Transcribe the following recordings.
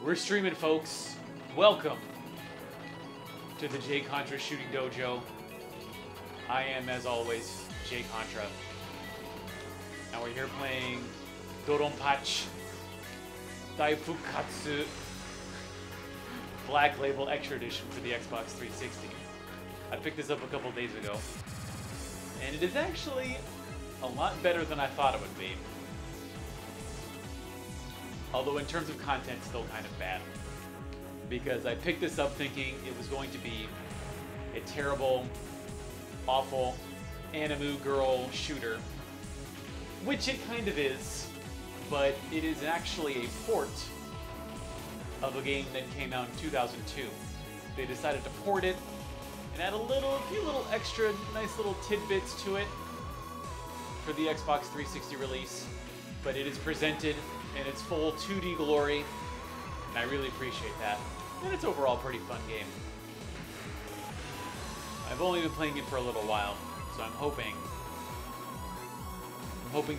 We're streaming, folks. Welcome to the jcontra Shooting Dojo. I am, as always, jcontra. And we're here playing DoDonPachi Daifukatsu Black Label Extra Edition for the Xbox 360. I picked this up a couple days ago, and it is actually a lot better than I thought it would be. Although in terms of content, still kind of bad. Because I picked this up thinking it was going to be a terrible, awful, anime girl shooter. Which it kind of is, but it is actually a port of a game that came out in 2002. They decided to port it and add a few little extra nice little tidbits to it for the Xbox 360 release. But it is presented in its full 2D glory, and I really appreciate that. And it's overall a pretty fun game. I've only been playing it for a little while, so I'm hoping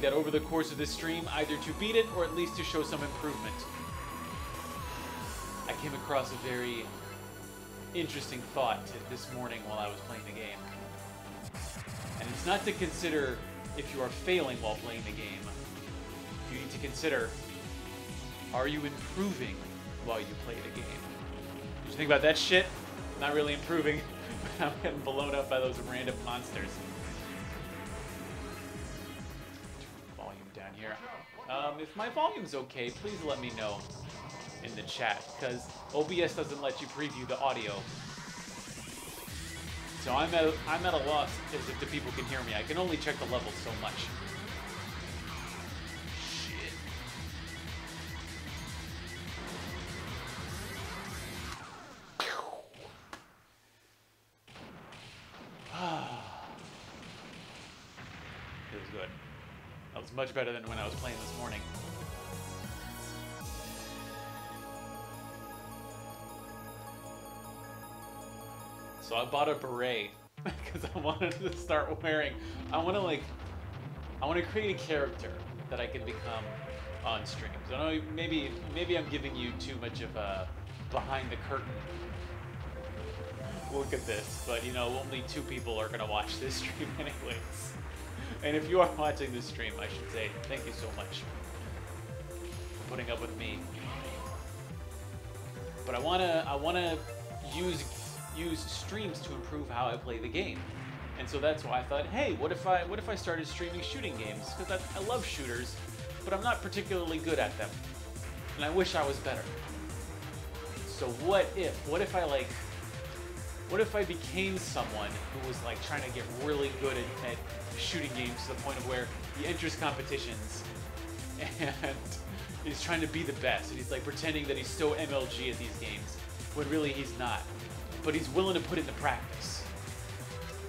that over the course of this stream, either to beat it or at least to show some improvement. I came across a very interesting thought this morning while I was playing the game. And it's not to consider if you are failing while playing the game. You need to consider, are you improving while you play the game? Did you think about that shit? Not really improving. I'm getting blown up by those random monsters. Turn the volume down here. If my volume's okay, please let me know in the chat, because OBS doesn't let you preview the audio. So I'm at a loss as if the people can hear me. I can only check the levels so much. Much better than when I was playing this morning. So I bought a beret because I wanted to start wearing. I want to create a character that I can become on streams. I don't know, maybe I'm giving you too much of a behind the curtain look at this, but you know, only 2 people are gonna watch this stream anyways. And if you are watching this stream, I should say thank you so much for putting up with me. But I wanna use streams to improve how I play the game. And so that's why I thought, hey, what if I started streaming shooting games? Because I love shooters, but I'm not particularly good at them. And I wish I was better. So what if I became someone who was like trying to get really good at shooting games to the point of where he enters competitions and he's trying to be the best, and he's like pretending that he's so MLG at these games when really he's not. But he's willing to put in the practice.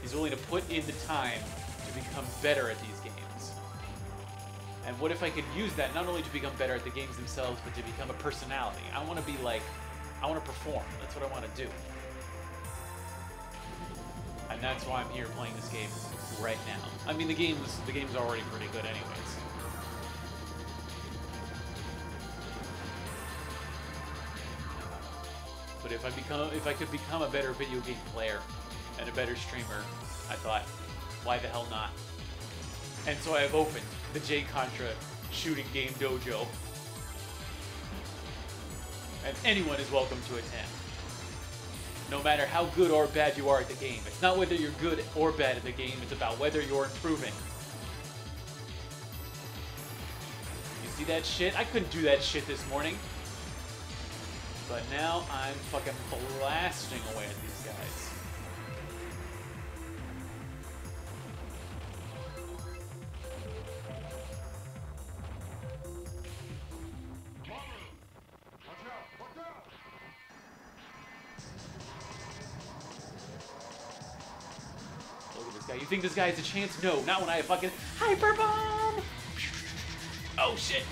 He's willing to put in the time to become better at these games. And what if I could use that not only to become better at the games themselves, but to become a personality? I want to be like, I want to perform. That's what I want to do. And that's why I'm here playing this game right now. I mean, the game's already pretty good anyways. But if I could become a better video game player and a better streamer, I thought, why the hell not? And so I have opened the jcontra Shooting Game Dojo. And anyone is welcome to attend. No matter how good or bad you are at the game. It's not whether you're good or bad at the game, it's about whether you're improving. You see that shit? I couldn't do that shit this morning. But now I'm fucking blasting away at these guys. You think this guy has a chance? No, not when I fucking hyper bomb. Oh shit!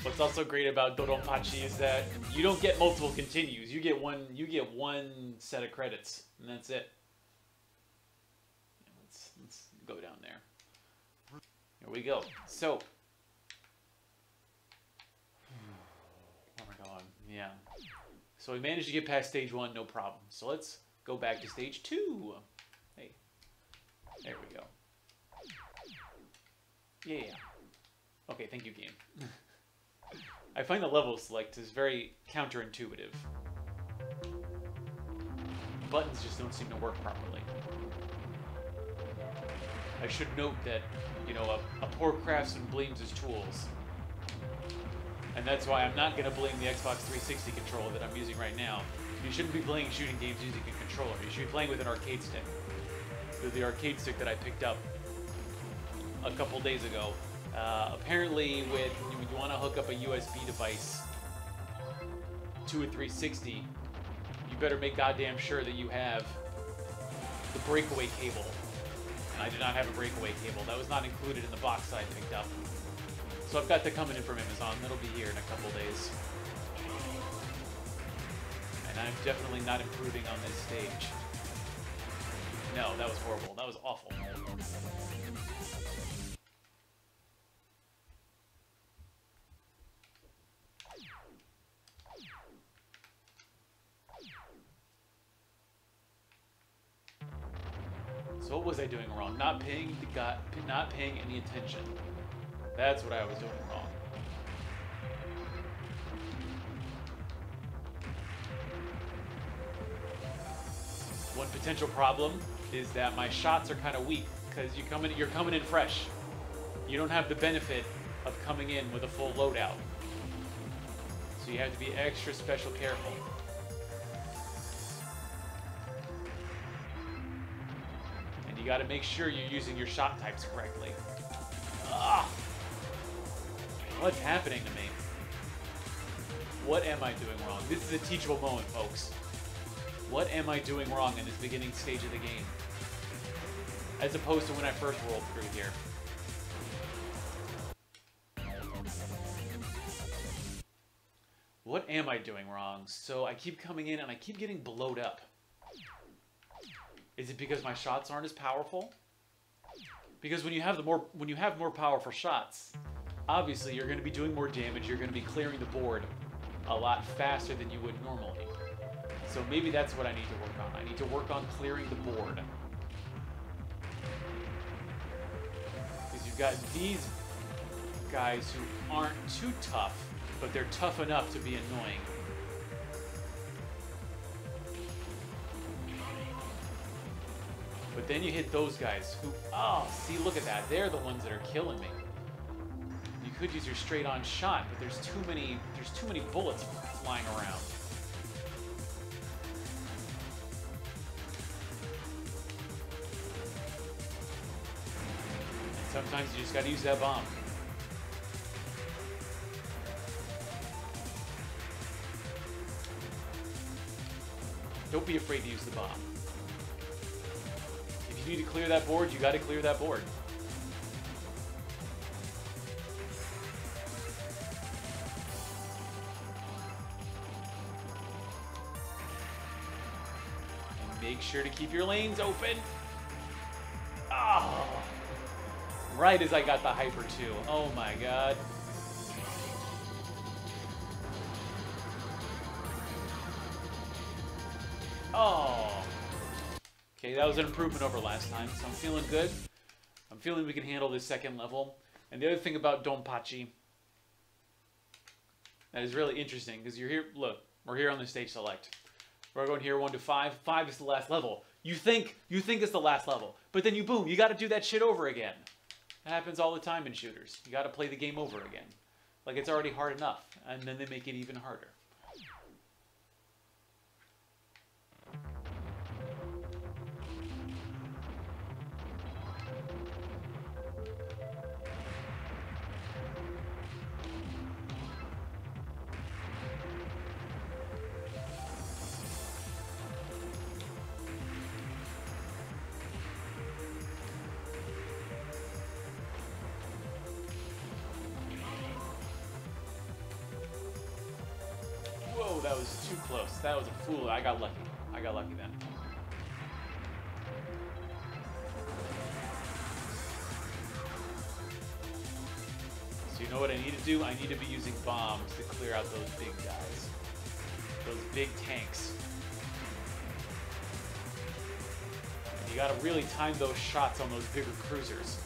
What's also great about DoDonPachi is that you don't get multiple continues. You get one set of credits, and that's it. Let's go down there. Here we go. So Yeah. So we managed to get past stage 1, no problem. So let's go back to stage 2. Hey. There we go. Yeah. Okay, thank you, game. I find the level select is very counterintuitive. Buttons just don't seem to work properly. I should note that, you know, a poor craftsman blames his tools. And that's why I'm not going to blame the Xbox 360 controller that I'm using right now. You shouldn't be playing shooting games using a controller. You should be playing with an arcade stick. With the arcade stick that I picked up a couple days ago. Apparently, when you want to hook up a USB device to a 360, you better make goddamn sure that you have the breakaway cable. And I did not have a breakaway cable. That was not included in the box I picked up. So I've got that coming in from Amazon. That'll be here in a couple days. And I'm definitely not improving on this stage. No, that was horrible. That was awful. So what was I doing wrong? Not paying any attention. That's what I was doing wrong. One potential problem is that my shots are kind of weak because you're coming in fresh. You don't have the benefit of coming in with a full loadout. So you have to be extra special careful. And you got to make sure you're using your shot types correctly. Ugh. What's happening to me? What am I doing wrong? This is a teachable moment, folks. What am I doing wrong in this beginning stage of the game? As opposed to when I first rolled through here. What am I doing wrong? So I keep coming in and I keep getting blowed up. Is it because my shots aren't as powerful? Because when you have more powerful shots, obviously you're going to be doing more damage, you're going to be clearing the board a lot faster than you would normally. So maybe that's what I need to work on. I need to work on clearing the board. Because you've got these guys who aren't too tough, but they're tough enough to be annoying. But then you hit those guys who, oh, see, look at that. They're the ones that are killing me. You could use your straight-on shot, but there's too many bullets flying around. And sometimes you just gotta use that bomb. Don't be afraid to use the bomb. If you need to clear that board, you gotta clear that board. And make sure to keep your lanes open. Oh! Right as I got the Hyper 2. Oh my god. Oh. Okay, that was an improvement over last time, so I'm feeling good. I'm feeling we can handle this second level. And the other thing about DoDonPachi that is really interesting, because you're here, look, we're here on the stage select. We're going here 1 to 5. 5 is the last level. You think it's the last level, but then boom, you gotta do that shit over again. That happens all the time in shooters. You gotta play the game over again. Like it's already hard enough, and then they make it even harder. That was too close. That was a fool. I got lucky. I got lucky then. So you know what I need to do? I need to be using bombs to clear out those big guys. those big tanks. You gotta really time those shots on those bigger cruisers.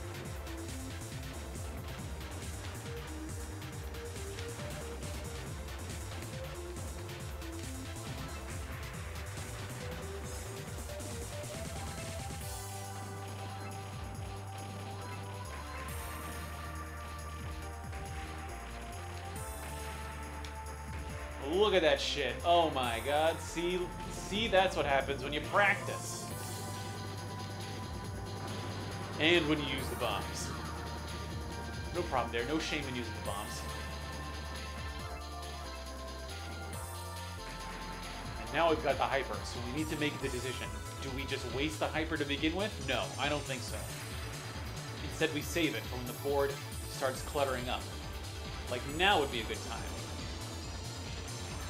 Look at that shit. Oh my god. See, that's what happens when you practice. And when you use the bombs. No problem there. No shame in using the bombs. And now we've got the hyper, so we need to make the decision. Do we just waste the hyper to begin with? No, I don't think so. Instead, we save it for when the board starts cluttering up. Like, now would be a good time.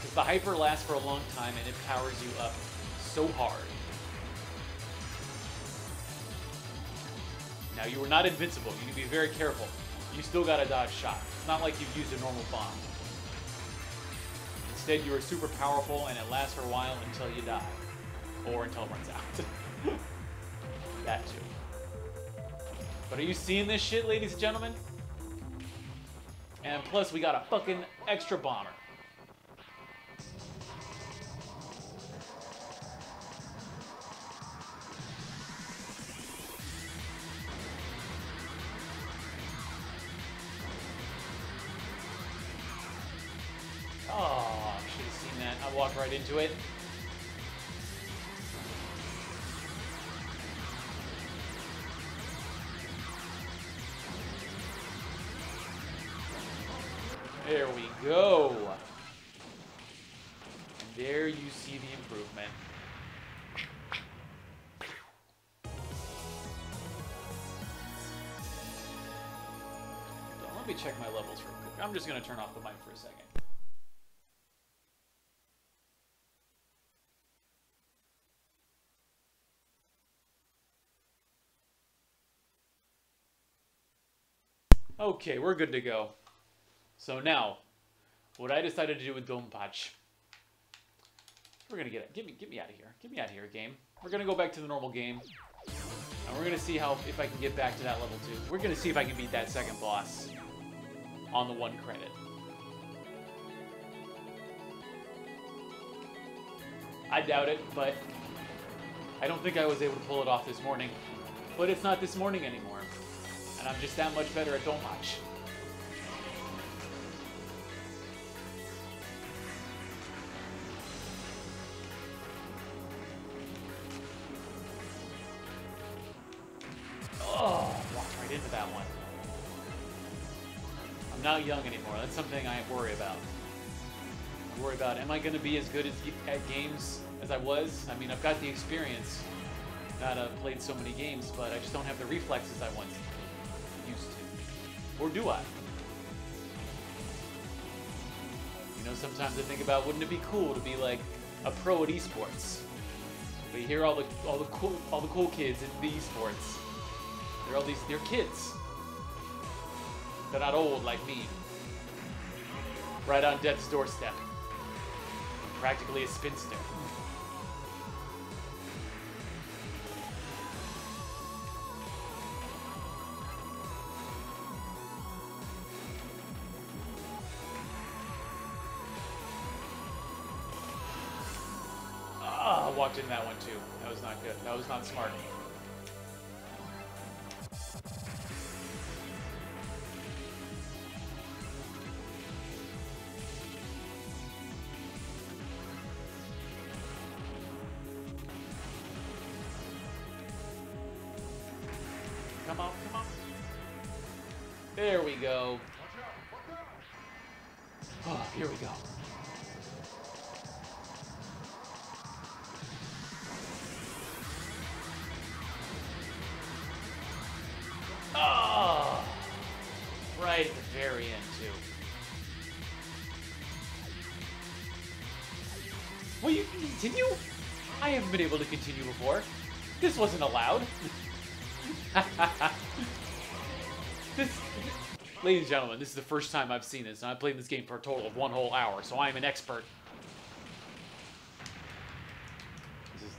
Because the hyper lasts for a long time and it powers you up so hard. Now, you are not invincible. You need to be very careful. You still gotta dodge shots. It's not like you've used a normal bomb. Instead, you are super powerful and it lasts for a while until you die. Or until it runs out. That too. But are you seeing this shit, ladies and gentlemen? And plus, we got a fucking extra bomber. Oh, should have seen that. I walked right into it. There we go. And there you see the improvement. Let me check my levels real quick. I'm just going to turn off the mic for a second. Okay, we're good to go. So now, what I decided to do with DoDonPachi, we're gonna get me out of here. Get me out of here, game. We're gonna go back to the normal game, and we're gonna see if I can get back to that level 2. We're gonna see if I can beat that second boss on the 1 credit. I doubt it, but I don't think I was able to pull it off this morning. But it's not this morning anymore, and I'm just that much better at DoDonPachi. Into that one. I'm not young anymore. That's something I worry about. I worry about, am I going to be as good at games as I was? I mean, I've got the experience. I've played so many games, but I just don't have the reflexes I once used to. Or do I? You know, sometimes I think about, wouldn't it be cool to be like a pro at esports? But you hear all the cool kids in the esports. They're kids. They're not old like me. Right on death's doorstep. Practically a spinster. Ah, I walked into that one too. That was not good. That was not smart. Come on, come on. There we go. Oh, here we go. Oh, right at the very end, too. Will you continue? I haven't been able to continue before. This wasn't allowed. Ladies and gentlemen, this is the first time I've seen this, and I've played this game for a total of 1 whole hour, so I'm an expert.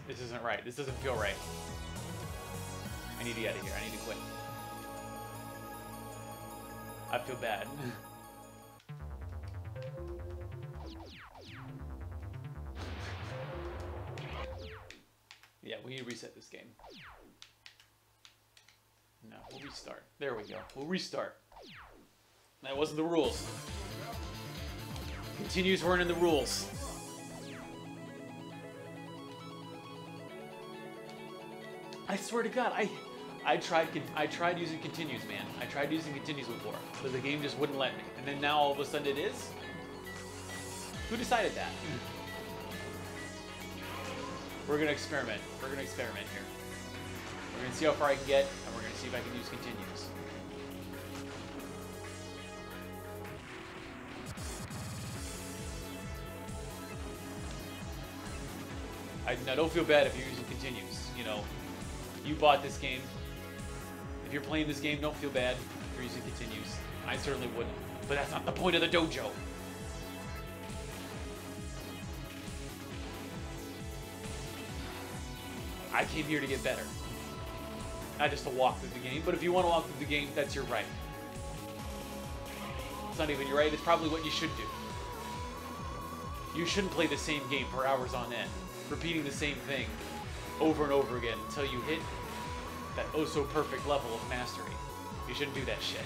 This isn't right. This doesn't feel right. I need to get out of here. I need to quit. I feel bad. Yeah, we need to reset this game. No, we'll restart. There we go. We'll restart. That wasn't the rules. Continues weren't in the rules. I swear to God, I tried using continues, man. I tried using continues before, but the game just wouldn't let me. And then now all of a sudden it is? Who decided that? We're gonna experiment. We're gonna experiment here. We're gonna see how far I can get, and we're gonna see if I can use continues. Now don't feel bad if you're using continues. You know, you bought this game. If you're playing this game, don't feel bad if you're using continues. I certainly wouldn't. But that's not the point of the dojo. I came here to get better. Not just to walk through the game, but if you want to walk through the game, that's your right. It's not even your right, it's probably what you should do. You shouldn't play the same game for hours on end, repeating the same thing over and over again until you hit that oh-so-perfect level of mastery. You shouldn't do that shit.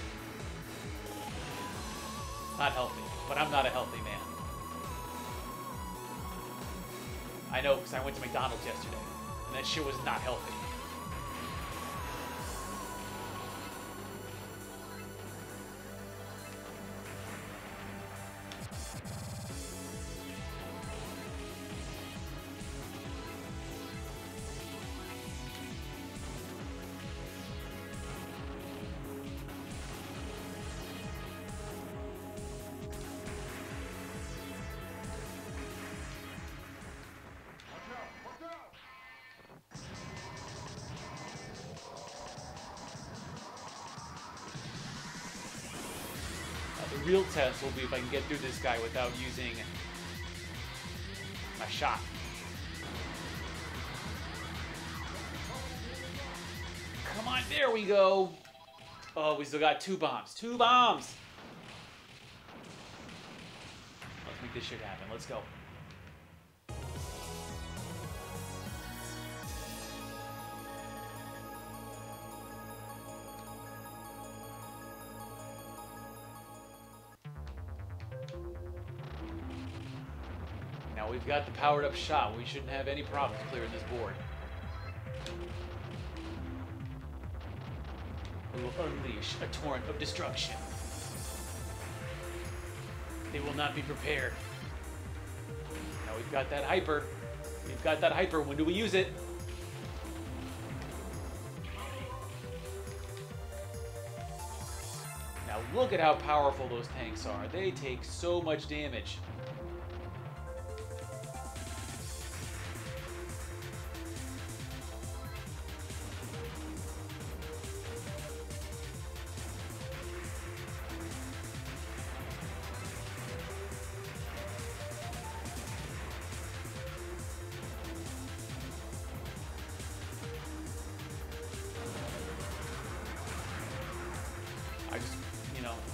Not healthy, but I'm not a healthy man. I know, because I went to McDonald's yesterday. And that shit was not healthy. The real test will be if I can get through this guy without using my shot. Come on, there we go. Oh, we still got 2 bombs. 2 bombs! Let's make this shit happen. Let's go. Now we've got the powered up shot. We shouldn't have any problems clearing this board. We will unleash a torrent of destruction. They will not be prepared. Now we've got that hyper. We've got that hyper. When do we use it? Now look at how powerful those tanks are. They take so much damage.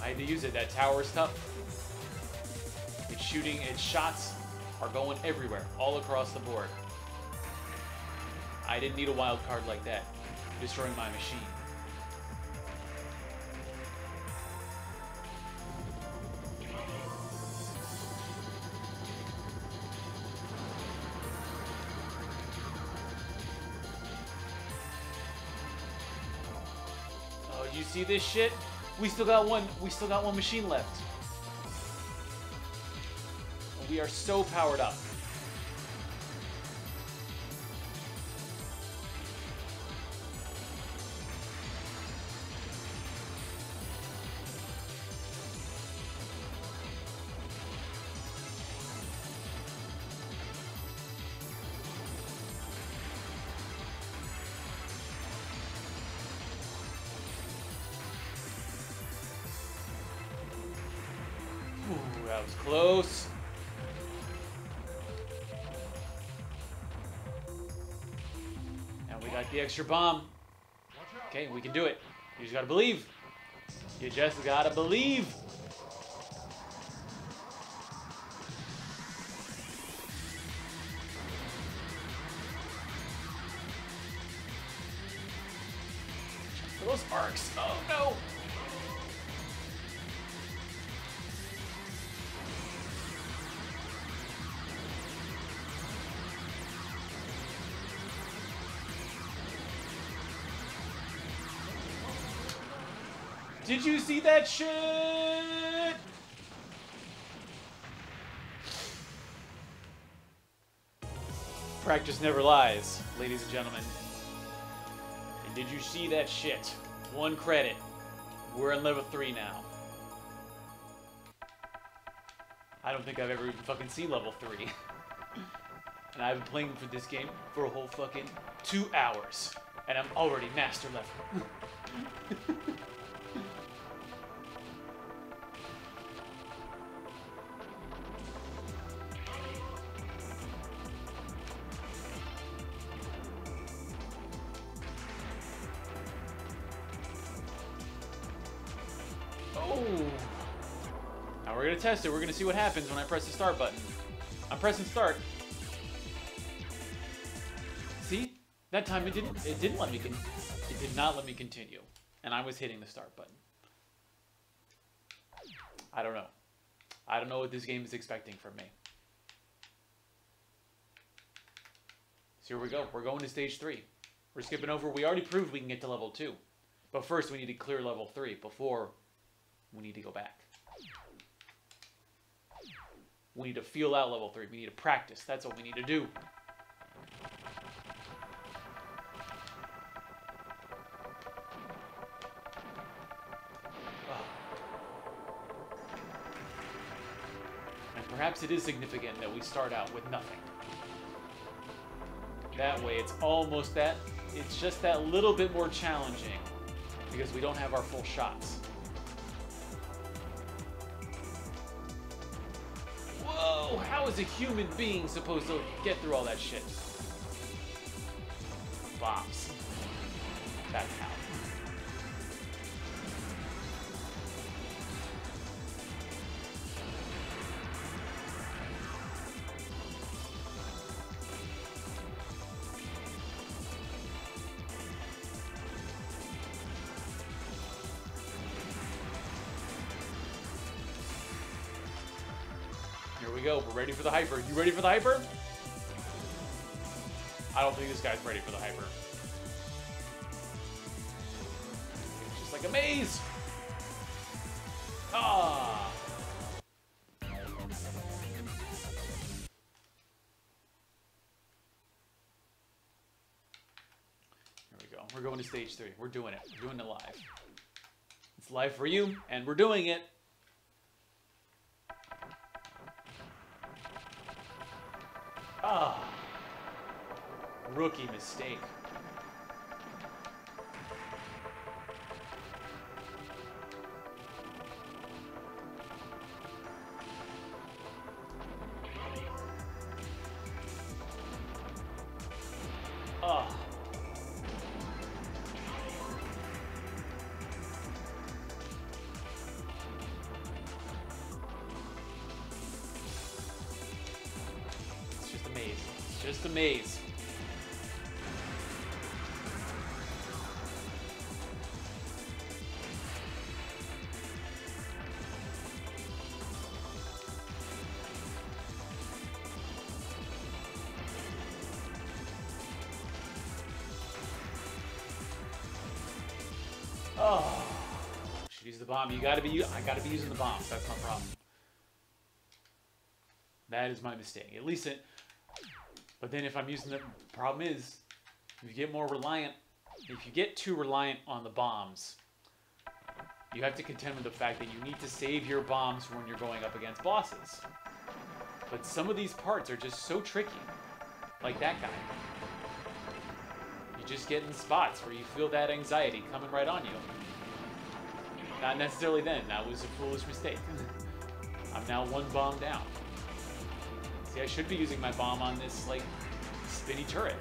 I had to use it. That tower's tough. Its shooting, its shots are going everywhere, all across the board. I didn't need a wild card like that, destroying my machine. Oh, you see this shit? We still got one machine left. We are so powered up. Ooh, that was close. Got the extra bomb. Okay, we can do it. You just gotta believe. You just gotta believe. Those arcs. Oh no. Did you see that shit? Practice never lies, ladies and gentlemen. And did you see that shit? 1 credit. We're on level 3 now. I don't think I've ever even fucking seen level 3. And I've been playing for this game for a whole fucking 2 hours. And I'm already master level. Now we're gonna test it. We're gonna see what happens when I press the start button. I'm pressing start. See? That time it didn't let me it did not let me continue. And I was hitting the start button. I don't know. I don't know what this game is expecting from me. So here we go. We're going to stage 3. We're skipping over. We already proved we can get to level 2. But first we need to clear level 3 before we need to go back. We need to feel out level 3. We need to practice. That's what we need to do. And perhaps it is significant that we start out with nothing. That way it's almost that, it's just that little bit more challenging because we don't have our full shots. Whoa, how is a human being supposed to get through all that shit? Bombs. That's how. Here we go. We're ready for the hyper. You ready for the hyper? I don't think this guy's ready for the hyper. It's just like a maze. Ah. Here we go. We're going to stage 3. We're doing it. We're doing it live. It's live for you, and we're doing it. Ah, rookie mistake. Ah. Just a maze. Oh, should use the bomb. I gotta be using the bombs. That's my problem. That is my mistake. At least it. But then if I'm using the problem is, if you get more reliant, if you get too reliant on the bombs, you have to contend with the fact that you need to save your bombs when you're going up against bosses. But some of these parts are just so tricky, like that guy. You just get in spots where you feel that anxiety coming right on you. Not necessarily then, that was a foolish mistake. I'm now 1 bomb down. See, I should be using my bomb on this, like, spinny turret.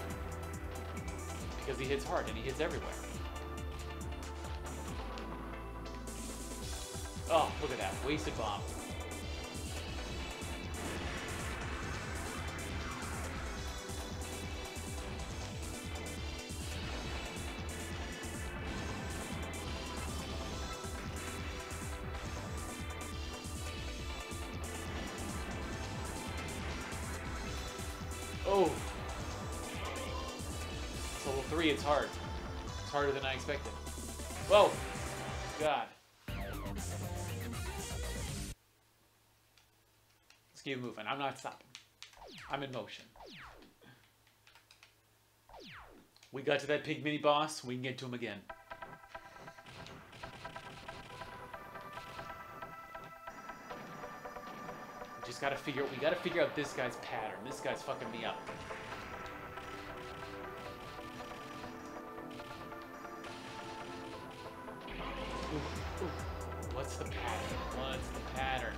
Because he hits hard, and he hits everywhere. Oh, look at that. Wasted bomb. Oh. It's level 3, it's hard. It's harder than I expected. Whoa! God. Let's keep moving. I'm not stopping. I'm in motion. We got to that pig mini boss. We can get to him again. We just gotta figure. We gotta figure out this guy's pattern. This guy's fucking me up. Ooh. What's the pattern? What's the pattern?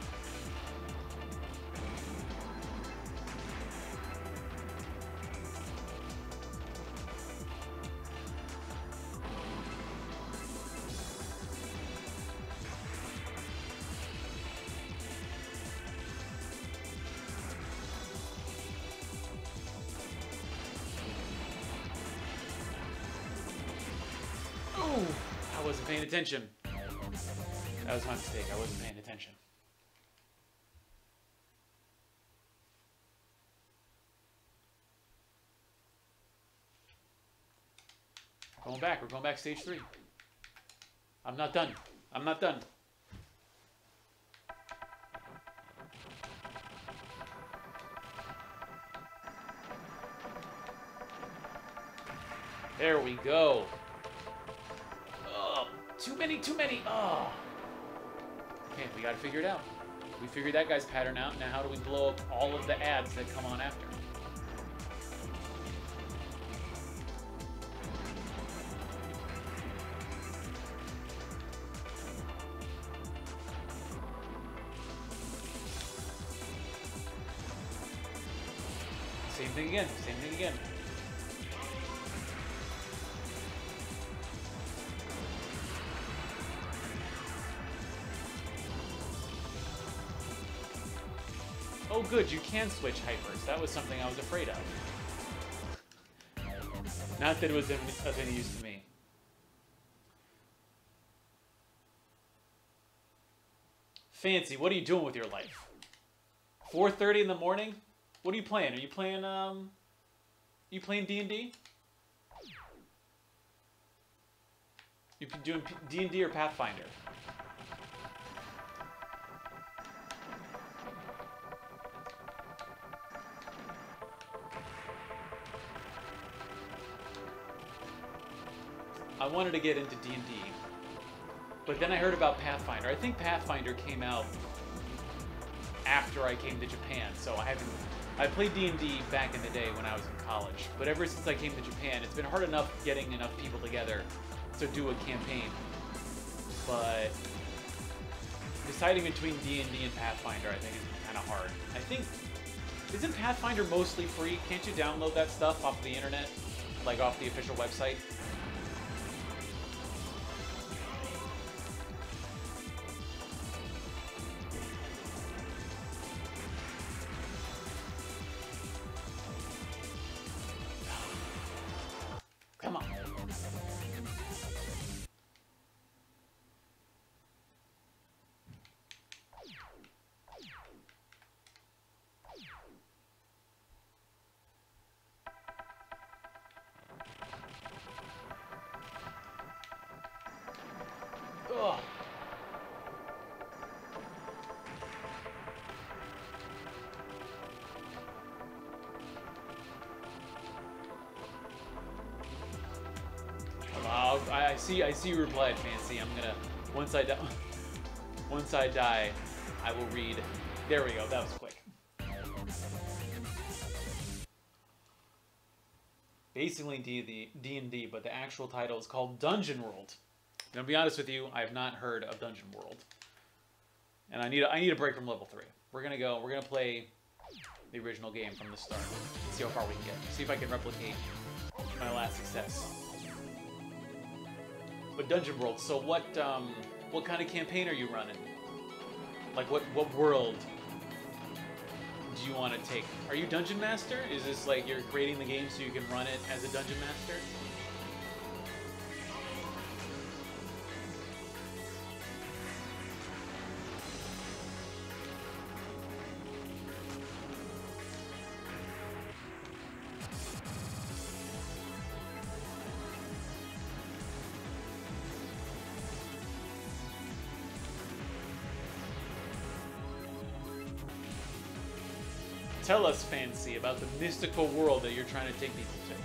Ooh, I wasn't paying attention. That was my mistake. I wasn't paying attention. Going back. We're going back stage 3. I'm not done. I'm not done. There we go. Oh, too many. Oh. Okay, we gotta figure it out. We figured that guy's pattern out. Now how do we blow up all of the ads that come on after? Same thing again. Same thing again. Oh good, you can switch hypers. That was something I was afraid of. Not that it was of any use to me. Fancy, what are you doing with your life? 4:30 in the morning? What are you playing? Are you playing D&D? You doing D&D or Pathfinder? I wanted to get into D&D, but then I heard about Pathfinder. I think Pathfinder came out after I came to Japan, so I played D&D back in the day when I was in college, but ever since I came to Japan, it's been hard enough getting enough people together to do a campaign. But deciding between D&D and Pathfinder, I think, is kind of hard. I think, isn't Pathfinder mostly free? Can't you download that stuff off the internet, like off the official website? Come on. Ugh. I see you replied, Fancy. I'm gonna once I die, I will read. There we go. That was quick. Basically D&D, but the actual title is called Dungeon World. And to be honest with you, I have not heard of Dungeon World, and I need a break from level 3. We're gonna play the original game from the start. See how far we can get. See if I can replicate my last success. But Dungeon World. So what kind of campaign are you running? Like what world do you want to take? Are you Dungeon Master? Is this like you're creating the game so you can run it as a Dungeon Master? Tell us, Fancy, about the mystical world that you're trying to take people to.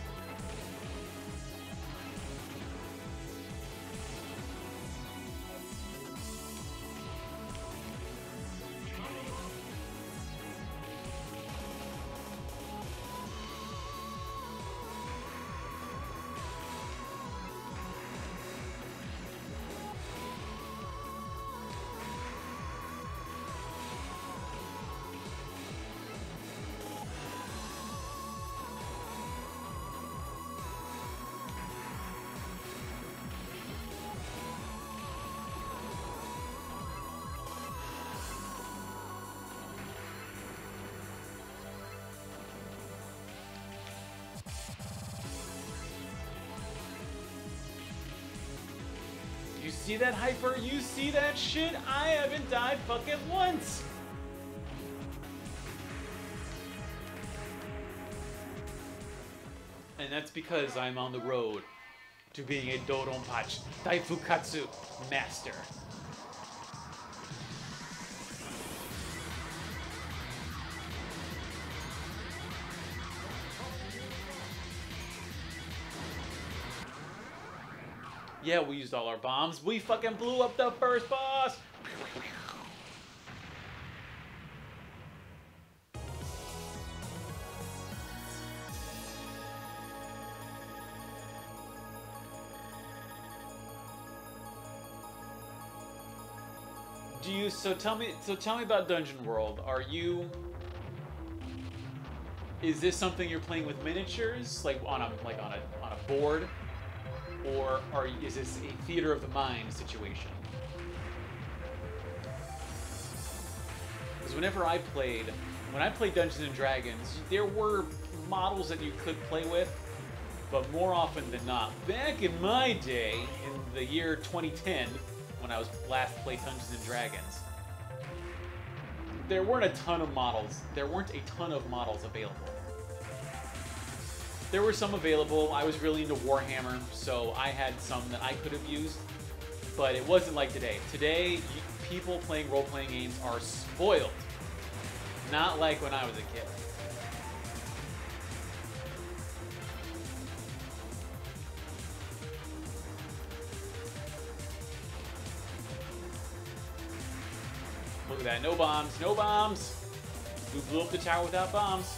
You see that, Hyper? You see that shit? I haven't died fucking once! And that's because I'm on the road to being a DoDonPachi Daifukatsu master. Yeah, we used all our bombs. We fucking blew up the first boss! So tell me about Dungeon World. Is this something you're playing with miniatures, like on a board? Or is this a theater of the mind situation? Because when I played Dungeons and Dragons, there were models that you could play with, but more often than not, back in my day, in the year 2010, when I was last played Dungeons and Dragons, there weren't a ton of models. There weren't a ton of models available. There were some available. I was really into Warhammer, so I had some that I could have used, but it wasn't like today. Today, people playing role-playing games are spoiled. Not like when I was a kid. Look at that. No bombs. No bombs. We blew up the tower without bombs.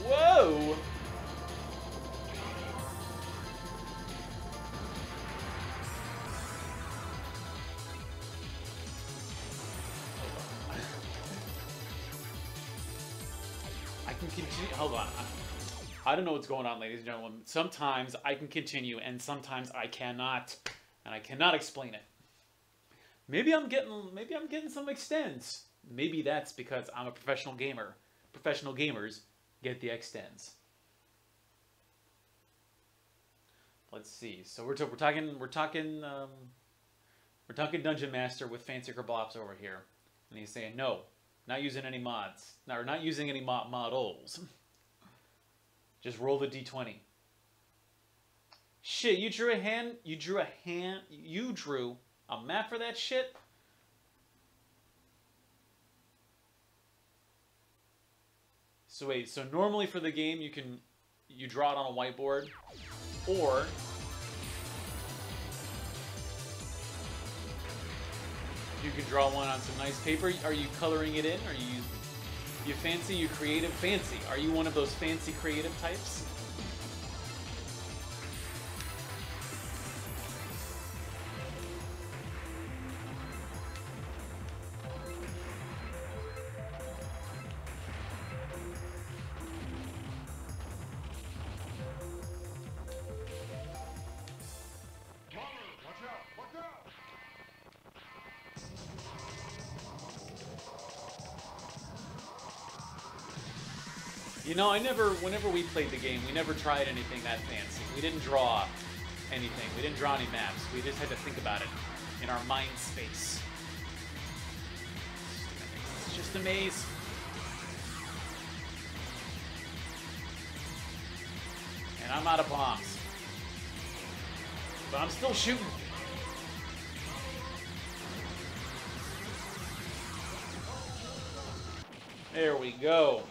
Whoa! I can continue. Hold on. I don't know what's going on, ladies and gentlemen. Sometimes I can continue, and sometimes I cannot, and I cannot explain it. Maybe I'm getting some extends. Maybe that's because I'm a professional gamer. Professional gamers get the extends. Let's see. So we're talking Dungeon Master with Fancy Kerblops over here, and he's saying no, not using any mods. No, we're not using any models. Just roll the d20. Shit, you drew a map for that shit? So wait, so normally for the game you draw it on a whiteboard, or you can draw one on some nice paper. Are you coloring it in, or are you using... You fancy, you creative, fancy. Are you one of those fancy creative types? You know, whenever we played the game, we never tried anything that fancy. We didn't draw anything. We didn't draw any maps. We just had to think about it in our mind space. It's just a maze. And I'm out of bombs. But I'm still shooting. There we go.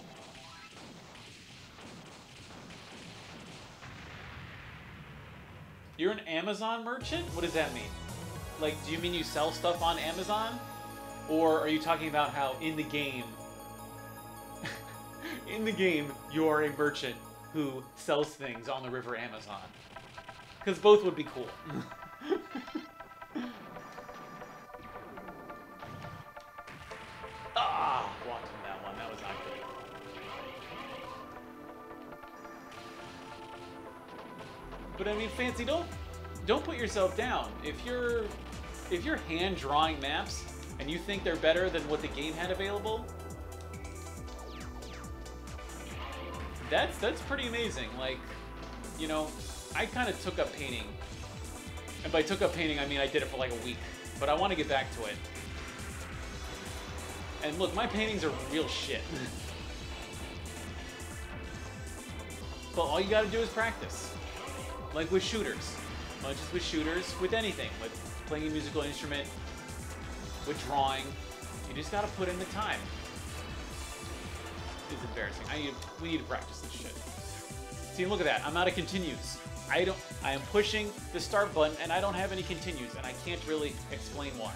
You're an Amazon merchant? What does that mean? Like, do you mean you sell stuff on Amazon? Or are you talking about how in the game, you're a merchant who sells things on the river Amazon? Because both would be cool. Walked in that one. That was not good. But I mean, Fancy, don't put yourself down. If you're hand drawing maps and you think they're better than what the game had available, that's pretty amazing. Like, you know, I kind of took up painting, and by took up painting I mean I did it for like a week. But I want to get back to it. And look, my paintings are real shit. But all you gotta do is practice. Like with shooters. Not just with shooters, with anything. With playing a musical instrument, with drawing. You just gotta put in the time. It's embarrassing. We need to practice this shit. See, look at that. I'm out of continues. I am pushing the start button and I don't have any continues, and I can't really explain why.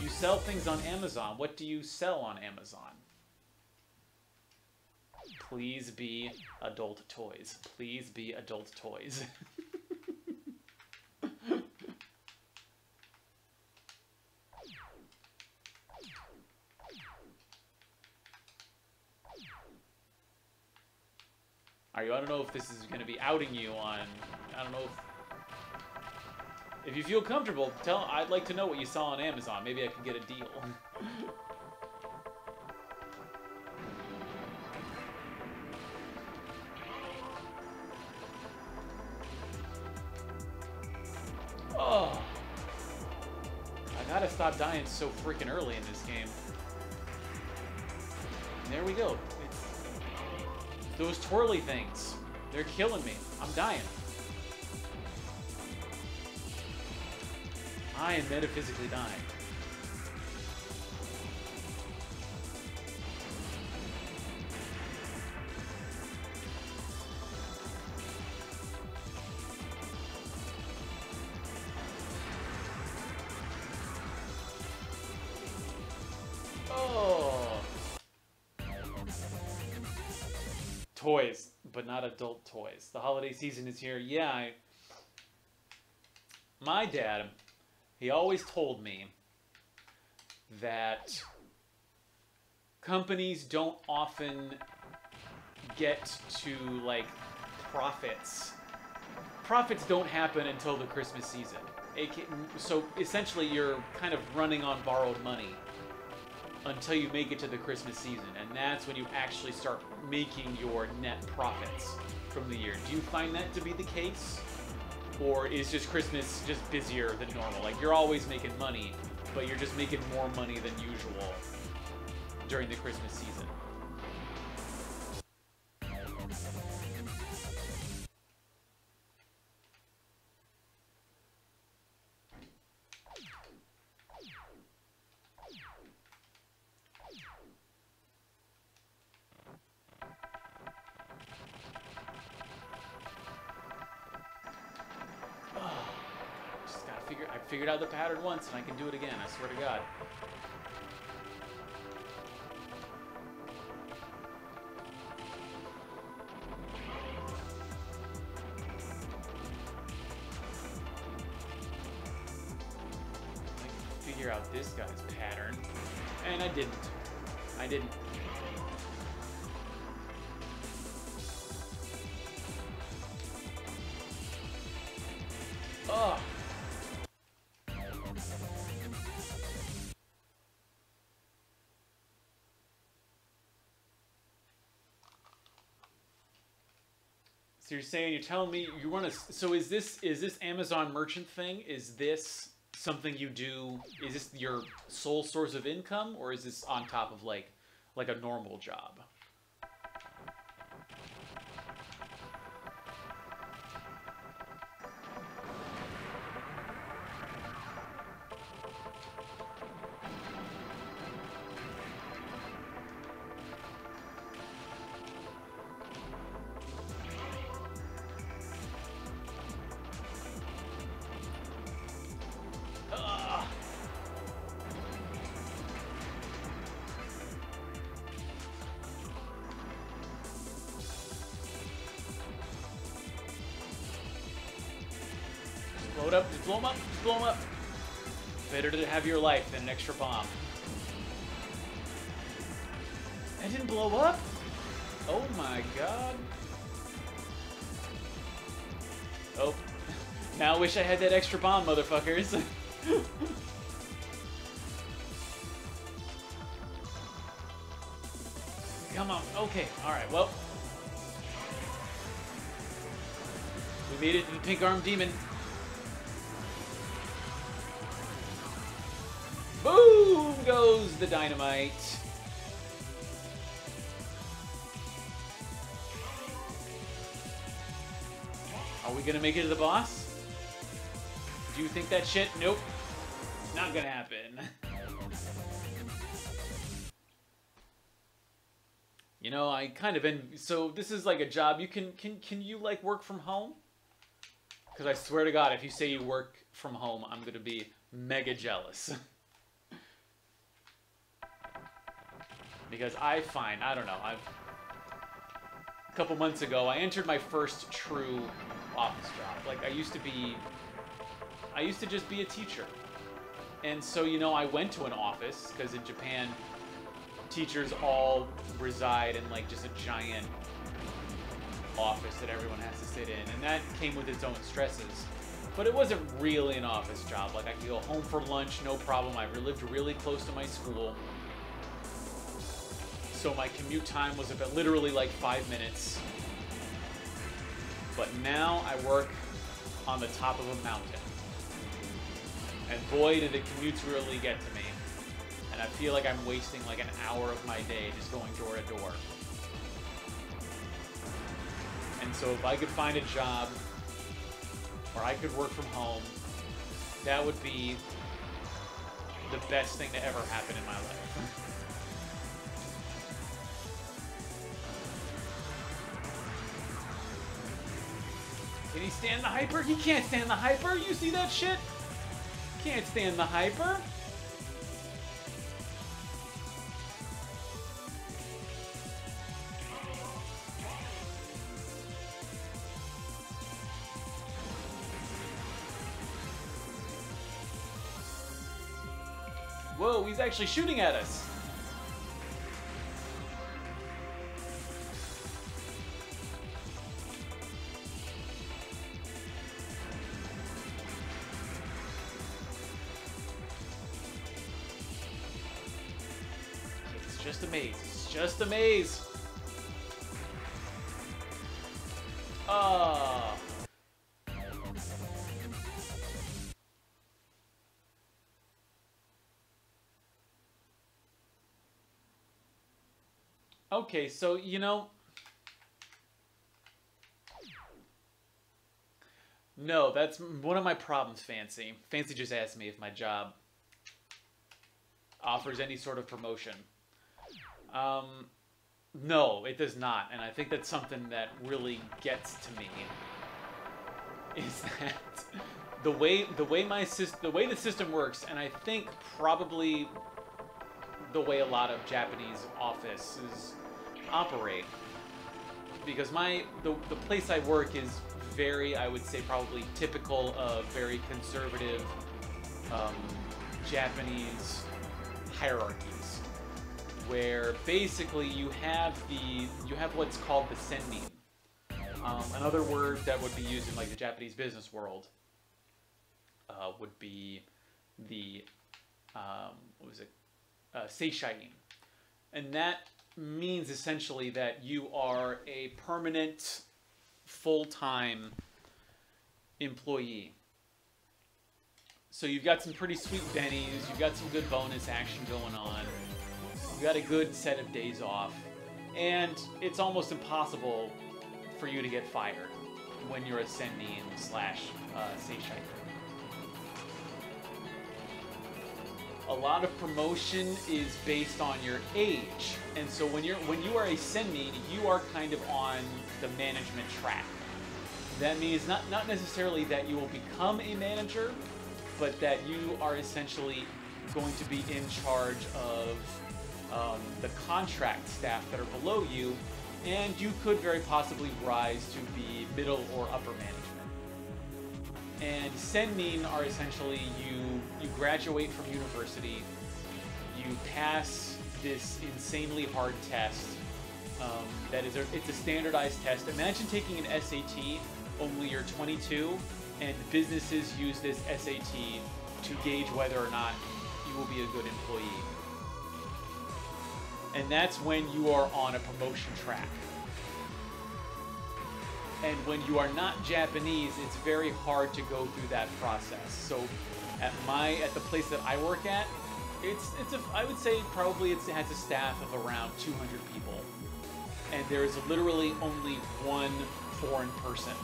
You sell things on Amazon. What do you sell on Amazon? Please be adult toys. Please be adult toys. I don't know if this is going to be outing you on... I don't know if you feel comfortable, I'd like to know what you saw on Amazon. Maybe I can get a deal. Oh. I gotta stop dying so freaking early in this game. And there we go. Those twirly things. They're killing me. I'm dying. I am metaphysically dying. Oh. Toys, but not adult toys. The holiday season is here. Yeah, my dad, he always told me that companies don't often get to, like, profits. Profits don't happen until the Christmas season. So essentially you're kind of running on borrowed money until you make it to the Christmas season, and that's when you actually start making your net profits from the year. Do you find that to be the case? Or is just Christmas just busier than normal? Like, you're always making money, but you're just making more money than usual during the Christmas season. I figured out the pattern once and I can do it again, I swear to God. figure out this guy's pattern. And I didn't. I didn't. Ugh. So you're telling me you want to, so is this Amazon merchant thing? Is this something you do, is this your sole source of income, or is this on top of like a normal job? Blow it up, just blow them up, just blow them up. Better to have your life than an extra bomb. That didn't blow up? Oh my god. Oh. Now I wish I had that extra bomb, motherfuckers. Come on. Okay, alright, well. We made it to the pink armed demon. Boom goes the dynamite. Are we gonna make it to the boss? Do you think that shit? Nope. Not gonna happen. You know, I kind of so this is like a job. You can you like work from home? Because I swear to God, if you say you work from home, I'm gonna be mega jealous. Because I don't know, a couple months ago, I entered my first true office job. Like, I used to just be a teacher. And so, you know, I went to an office, because in Japan, teachers all reside in, like, just a giant office that everyone has to sit in. And that came with its own stresses. But it wasn't really an office job. Like, I could go home for lunch, no problem. I lived really close to my school. So my commute time was about literally like 5 minutes. But now I work on the top of a mountain. And boy, did the commutes really get to me. And I feel like I'm wasting like an hour of my day just going door to door. And so if I could find a job where I could work from home, that would be the best thing to ever happen in my life. Can he stand the hyper? He can't stand the hyper. You see that shit? Can't stand the hyper. Whoa, he's actually shooting at us. Just a maze. It's just a maze. Okay, so, you know... No, that's one of my problems, Fancy. Fancy just asked me if my job offers any sort of promotion. No, it does not, and I think that's something that really gets to me. Is that the way the system works, and I think probably the way a lot of Japanese offices operate, because the place I work is very, I would say, probably typical of very conservative Japanese hierarchies, where basically you have what's called the sennin. Another word that would be used in like the Japanese business world would be the seishain, and that means essentially that you are a permanent, full-time employee. So you've got some pretty sweet bennies, you've got some good bonus action going on, you've got a good set of days off, and it's almost impossible for you to get fired when you're a sennin slash seishain. A lot of promotion is based on your age, and so when you are a sennin, you are kind of on the management track. That means not necessarily that you will become a manager, but that you are essentially going to be in charge of the contract staff that are below you, and you could very possibly rise to be middle or upper management. And sennin are essentially you graduate from university, you pass this insanely hard test. It's a standardized test. Imagine taking an SAT, only you're 22, and businesses use this SAT to gauge whether or not you will be a good employee. And that's when you are on a promotion track. And when you are not Japanese, it's very hard to go through that process. So at the place that I work at, I would say probably it has a staff of around 200 people. And there is literally only one foreign person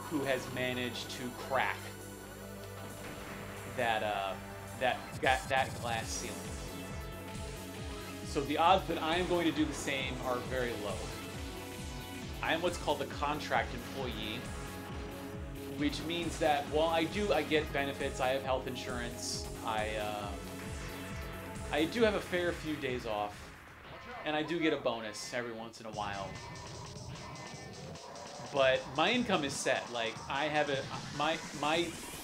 who has managed to crack that glass ceiling. So the odds that I am going to do the same are very low. I am what's called a contract employee, which means that while I get benefits, I have health insurance, I do have a fair few days off, and I do get a bonus every once in a while. But my income is set. Like I have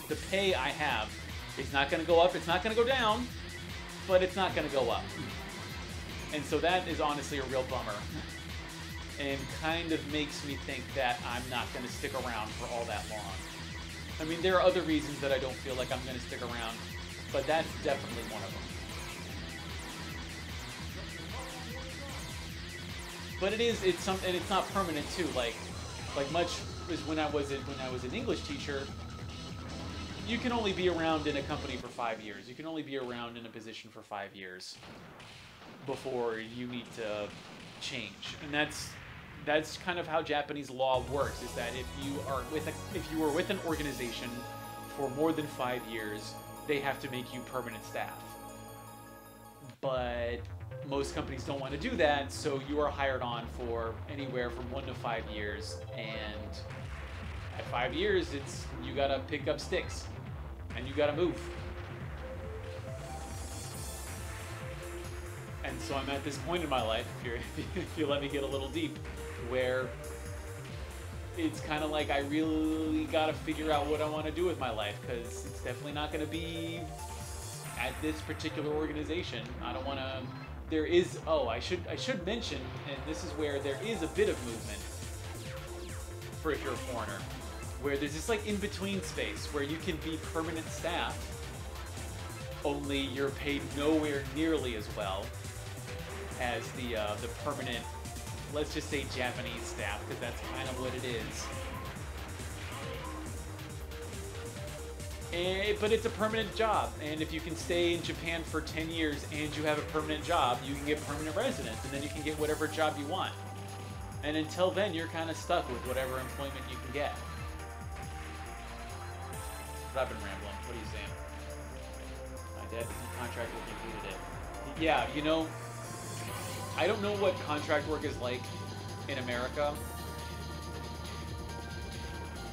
the pay I have is not going to go up. It's not going to go down, but it's not going to go up. And so that is honestly a real bummer, and kind of makes me think that I'm not going to stick around for all that long. I mean, there are other reasons that I don't feel like I'm going to stick around, but that's definitely one of them. But it's not permanent too. Like much as when I was an English teacher, you can only be around in a company for 5 years. You can only be around in a position for 5 years before you need to change. And that's kind of how Japanese law works, is that if you are with an organization for more than 5 years, they have to make you permanent staff. But most companies don't want to do that, so you are hired on for anywhere from 1 to 5 years, and at 5 years, you gotta pick up sticks, and you gotta move. And so I'm at this point in my life, if you let me get a little deep, where it's kind of like I really gotta figure out what I want to do with my life, because it's definitely not going to be at this particular organization. I don't want to. There is. Oh, I should mention, and this is where there is a bit of movement for if you're a foreigner, where there's this like in between space where you can be permanent staff, only you're paid nowhere nearly as well as the permanent, let's just say Japanese staff, because that's kind of what it is. But it's a permanent job, and if you can stay in Japan for 10 years and you have a permanent job, you can get permanent residence, and then you can get whatever job you want. And until then, you're kind of stuck with whatever employment you can get. But I've been rambling. What are you saying? My dad contract work included it. Yeah, you know, I don't know what contract work is like in America,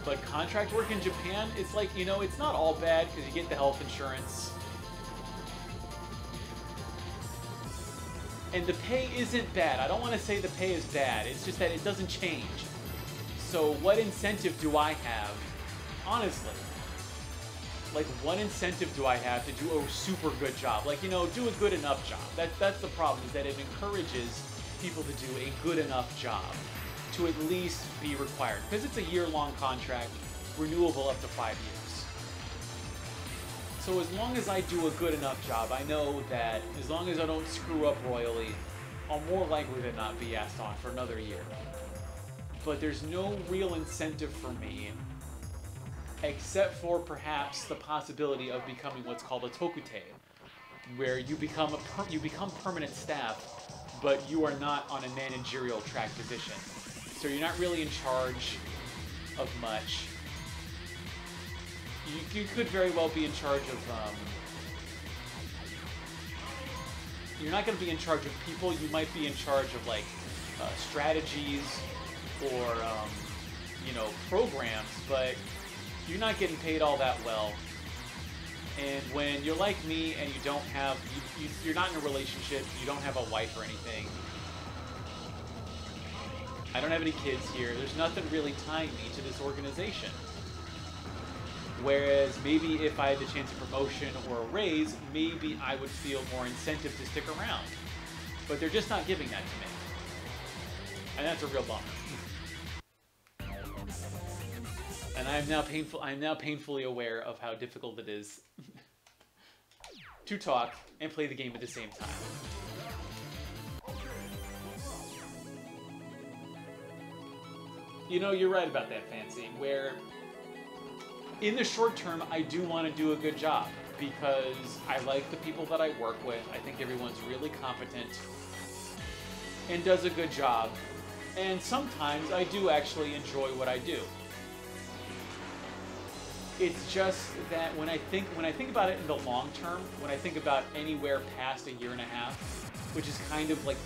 but contract work in Japan, it's like, you know, it's not all bad because you get the health insurance. And the pay isn't bad. I don't want to say the pay is bad. It's just that it doesn't change. So what incentive do I have, honestly? like, what incentive do I have to do a super good job? Like, you know, do a good enough job. That's the problem, is that it encourages people to do a good enough job to at least be required. Because it's a year-long contract, renewable up to 5 years. So as long as I do a good enough job, I know that as long as I don't screw up royally, I'll more likely than not be asked on for another year. But there's no real incentive for me, except for perhaps the possibility of becoming what's called a tokute, where you become permanent staff, but you are not on a managerial track position. So you're not really in charge of much. You could very well be in charge of, you're not going to be in charge of people. You might be in charge of, like, strategies or, you know, programs, but you're not getting paid all that well. And when you're like me and you don't have, you're not in a relationship, you don't have a wife or anything. I don't have any kids here. There's nothing really tying me to this organization. Whereas maybe if I had the chance of promotion or a raise, maybe I would feel more incentive to stick around. But they're just not giving that to me. And that's a real bummer. And I am now painfully aware of how difficult it is to talk and play the game at the same time. You know, you're right about that, Fancy, where in the short term, I do want to do a good job because I like the people that I work with. I think everyone's really competent and does a good job. And sometimes I do actually enjoy what I do. It's just that when I think about it in the long term, when I think about anywhere past a year and a half, which is kind of like,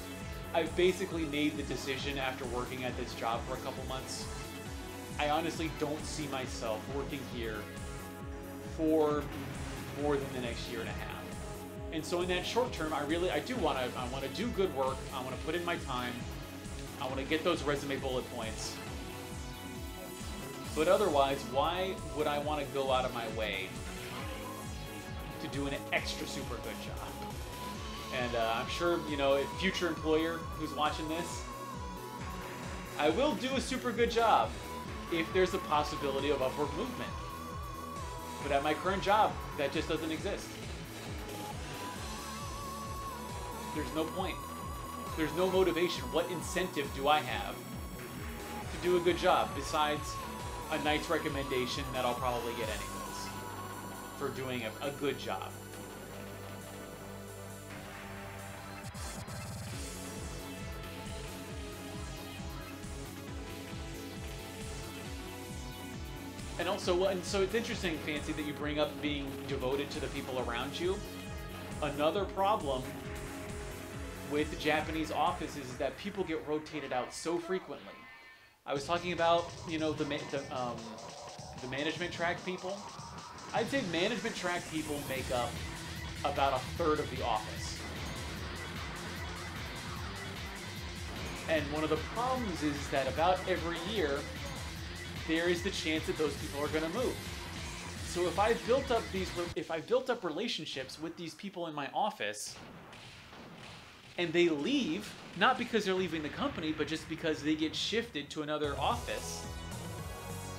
I've basically made the decision after working at this job for a couple months. I honestly don't see myself working here for more than the next year and a half. And so in that short term, I want to do good work. I want to put in my time. I want to get those resume bullet points. But otherwise, why would I want to go out of my way to do an extra super good job? And I'm sure, you know, a future employer who's watching this, I will do a super good job if there's a possibility of upward movement. But at my current job, that just doesn't exist. There's no point. There's no motivation. What incentive do I have to do a good job besides a nice recommendation that I'll probably get anyways for doing a good job? And also, and so it's interesting, Fancy, that you bring up being devoted to the people around you. Another problem with the Japanese office is that people get rotated out so frequently. I was talking about, you know, the management track people. I'd say management track people make up about a third of the office. And one of the problems is that about every year, there is the chance that those people are going to move. So if I've built up relationships with these people in my office, and they leave, not because they're leaving the company, but just because they get shifted to another office,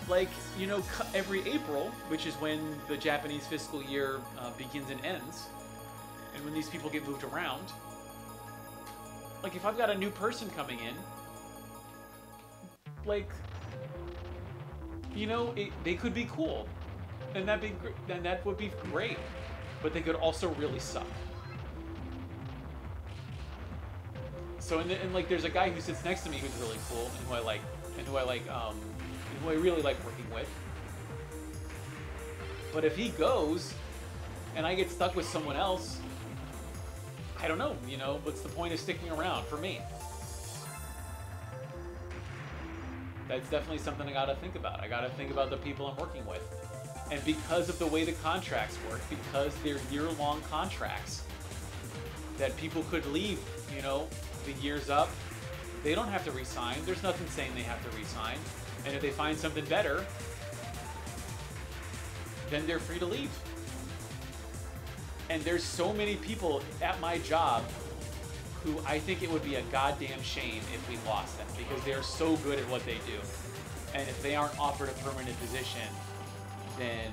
like, you know, every April, which is when the Japanese fiscal year begins and ends, and when these people get moved around, like, if I've got a new person coming in, like, you know, they could be cool, and that would be great, but they could also really suck. So, and like, there's a guy who sits next to me who's really cool, and who I really like working with. But if he goes, and I get stuck with someone else, I don't know, you know, what's the point of sticking around for me? That's definitely something I gotta think about. I gotta think about the people I'm working with. And because of the way the contracts work, because they're year-long contracts, that people could leave, you know, the year's up, they don't have to resign. There's nothing saying they have to resign. And if they find something better, then they're free to leave. And there's so many people at my job who I think it would be a goddamn shame if we lost them, because they're so good at what they do. And if they aren't offered a permanent position, then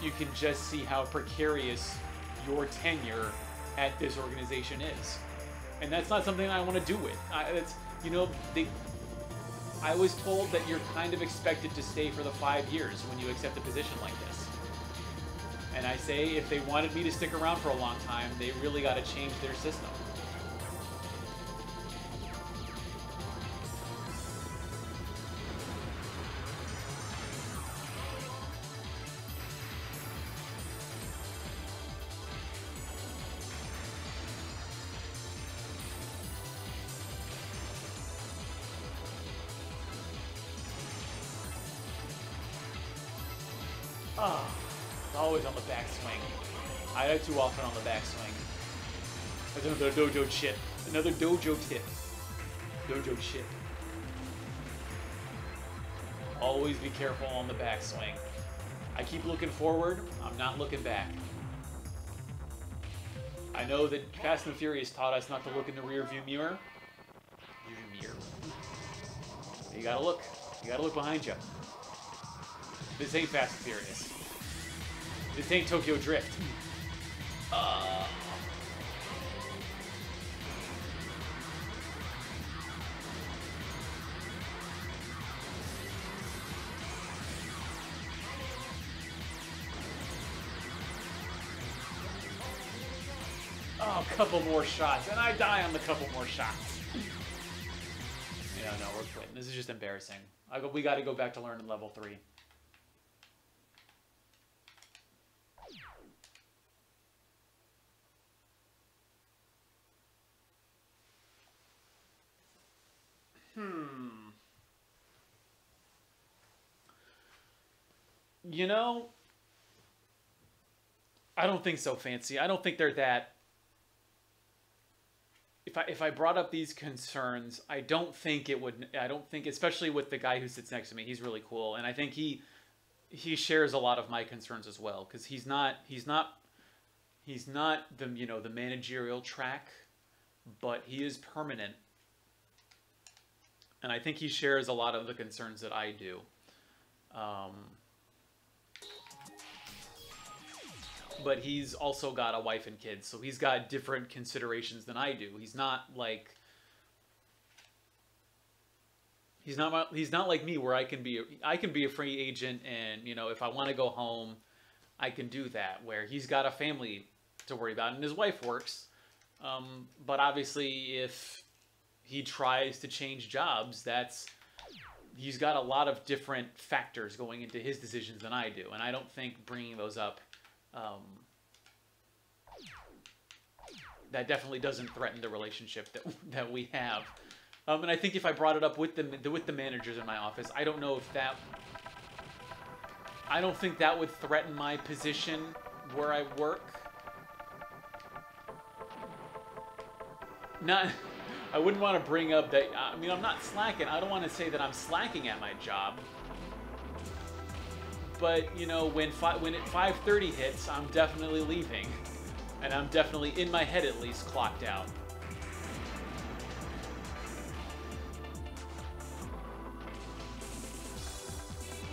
you can just see how precarious your tenure at this organization is. And that's not something I want to do with. I was told that you're kind of expected to stay for the 5 years when you accept a position like this. And I say, if they wanted me to stick around for a long time, they really got to change their system. Oh, it's always on the backswing. I die too often on the backswing. That's another dojo chip. Another dojo tip. Dojo chip. Always be careful on the backswing. I keep looking forward. I'm not looking back. I know that Fast and Furious taught us not to look in the rearview mirror. Rearview mirror. You gotta look. You gotta look behind you. This ain't Fast and Furious. This ain't Tokyo Drift. Oh, a couple more shots, and I die on the couple more shots. Yeah, no, we're quitting. This is just embarrassing. We got to go back to learning level 3. You know, I don't think so, Fancy. I don't think they're that. If I brought up these concerns, I don't think it would. I don't think, especially with the guy who sits next to me, he's really cool, and I think he shares a lot of my concerns as well, because he's not the the managerial track, but he is permanent, and I think he shares a lot of the concerns that I do. But he's also got a wife and kids, so he's got different considerations than I do. He's not like like me, where I can be a free agent, and if I want to go home, I can do that. Where he's got a family to worry about, and his wife works. But obviously, if he tries to change jobs, he's got a lot of different factors going into his decisions than I do, and I don't think bringing those up. That definitely doesn't threaten the relationship that we have. And I think if I brought it up with the managers in my office, I don't think that would threaten my position where I work. I wouldn't want to bring up that. I mean, I'm not slacking. I don't want to say that I'm slacking at my job. But, when 5:30 hits, I'm definitely leaving. And I'm definitely, in my head at least, clocked out.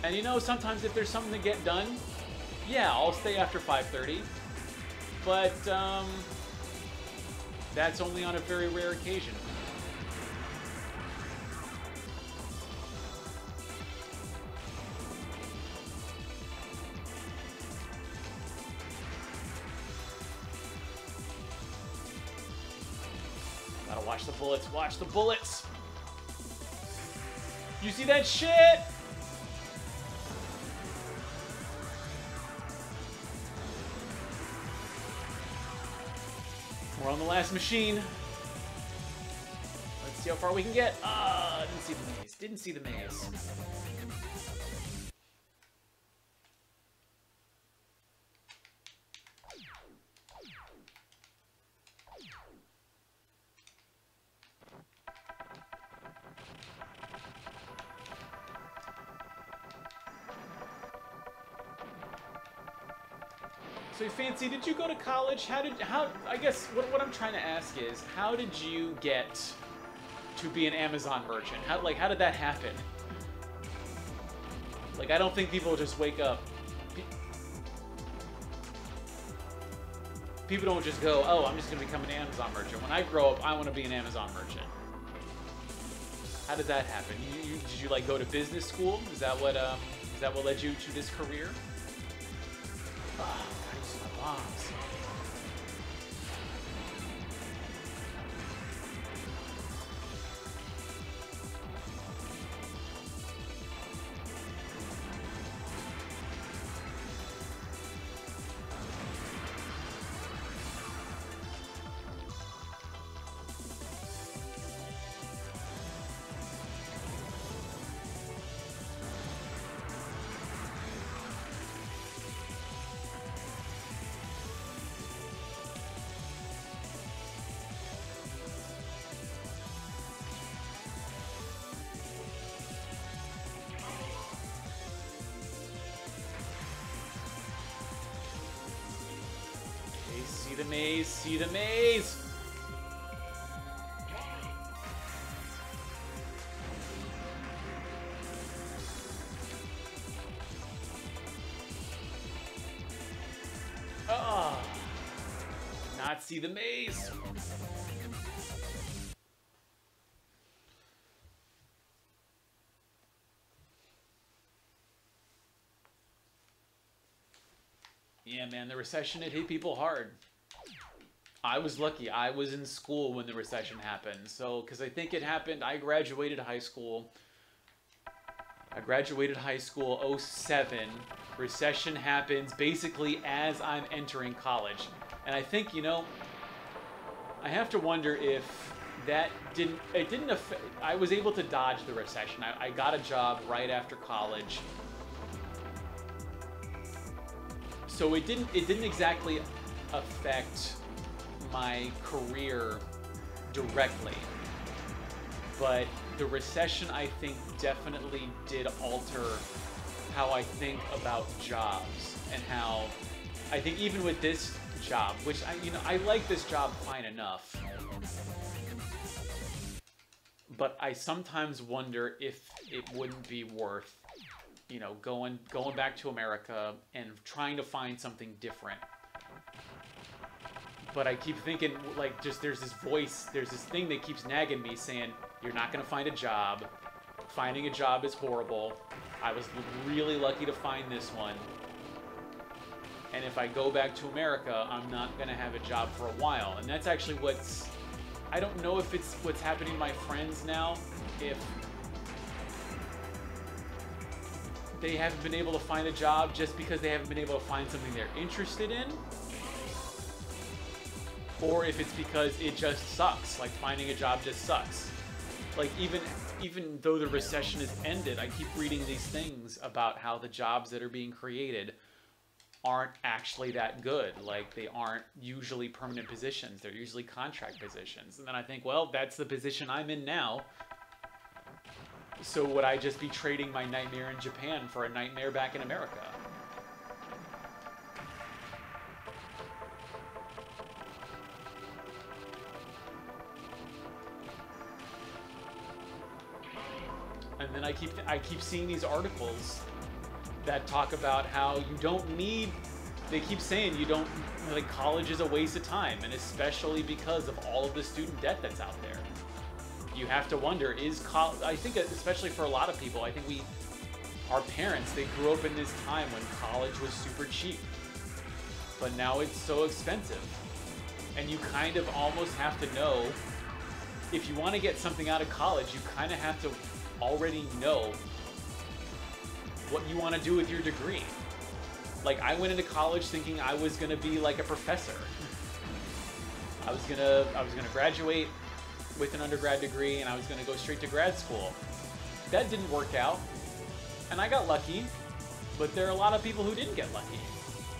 And sometimes if there's something to get done, yeah, I'll stay after 5:30. But, that's only on a very rare occasion. Watch the bullets. Watch the bullets. You see that shit? We're on the last machine. Let's see how far we can get. Didn't see the maze. Didn't see the maze. So Fancy, did you go to college? I guess what I'm trying to ask is, how did you get to be an Amazon merchant? How did that happen? Like, I don't think people just wake up. People don't just go, oh, I'm just going to become an Amazon merchant. When I grow up, I want to be an Amazon merchant. How did that happen? Did you like go to business school? Is that what led you to this career? Oh, I use my bombs. See the maze, see the maze! Oh, not see the maze! Yeah, man, the recession, it hit people hard. I was lucky. I was in school when the recession happened. So, because I think it happened, I graduated high school. I graduated high school 07. Recession happens basically as I'm entering college. And I think, you know, I have to wonder if that didn't affect, I was able to dodge the recession. I got a job right after college. So it didn't exactly affect my career directly, but the recession, I think, definitely did alter how I think about jobs, and how I think even with this job, which I like this job fine enough, but I sometimes wonder if it wouldn't be worth, you know, going back to America and trying to find something different. But I keep thinking, like, just there's this voice, there's this thing that keeps nagging me saying, you're not going to find a job. Finding a job is horrible. I was really lucky to find this one. And if I go back to America, I'm not going to have a job for a while. And that's actually I don't know if it's what's happening to my friends now, if they haven't been able to find a job just because they haven't been able to find something they're interested in, or if it's because it just sucks, like finding a job just sucks. Like even though the recession has ended, I keep reading these things about how the jobs that are being created aren't actually that good. Like, they aren't usually permanent positions, they're usually contract positions. And then I think, well, that's the position I'm in now. So would I just be trading my nightmare in Japan for a nightmare back in America? And then I keep seeing these articles that talk about how you don't need, they keep saying you don't, like, college is a waste of time, and especially because of all of the student debt that's out there. You have to wonder, I think especially for a lot of people, I think our parents, they grew up in this time when college was super cheap, but now it's so expensive. And you kind of almost have to know, if you want to get something out of college, you kind of have to already know what you want to do with your degree. Like, I went into college thinking I was going to be like a professor. I was gonna graduate with an undergrad degree, and I was going to go straight to grad school. That didn't work out, and I got lucky, but there are a lot of people who didn't get lucky.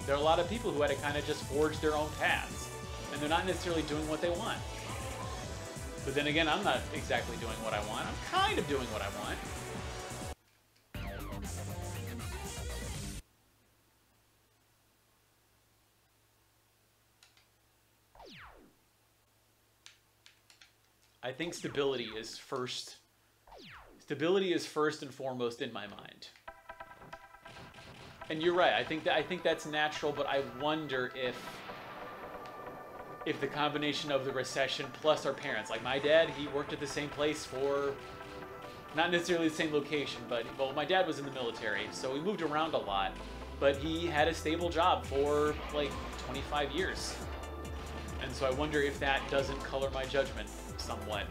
There are a lot of people who had to kind of just forge their own paths, and they're not necessarily doing what they want. But then again, I'm not exactly doing what I want. I'm kind of doing what I want. I think stability is first. Stability is first and foremost in my mind. And you're right. I think that's natural, but I wonder if the combination of the recession plus our parents, like my dad, he worked at the same place for not necessarily the same location, but well, my dad was in the military, so we moved around a lot, but he had a stable job for like 25 years. And so I wonder if that doesn't color my judgment somewhat.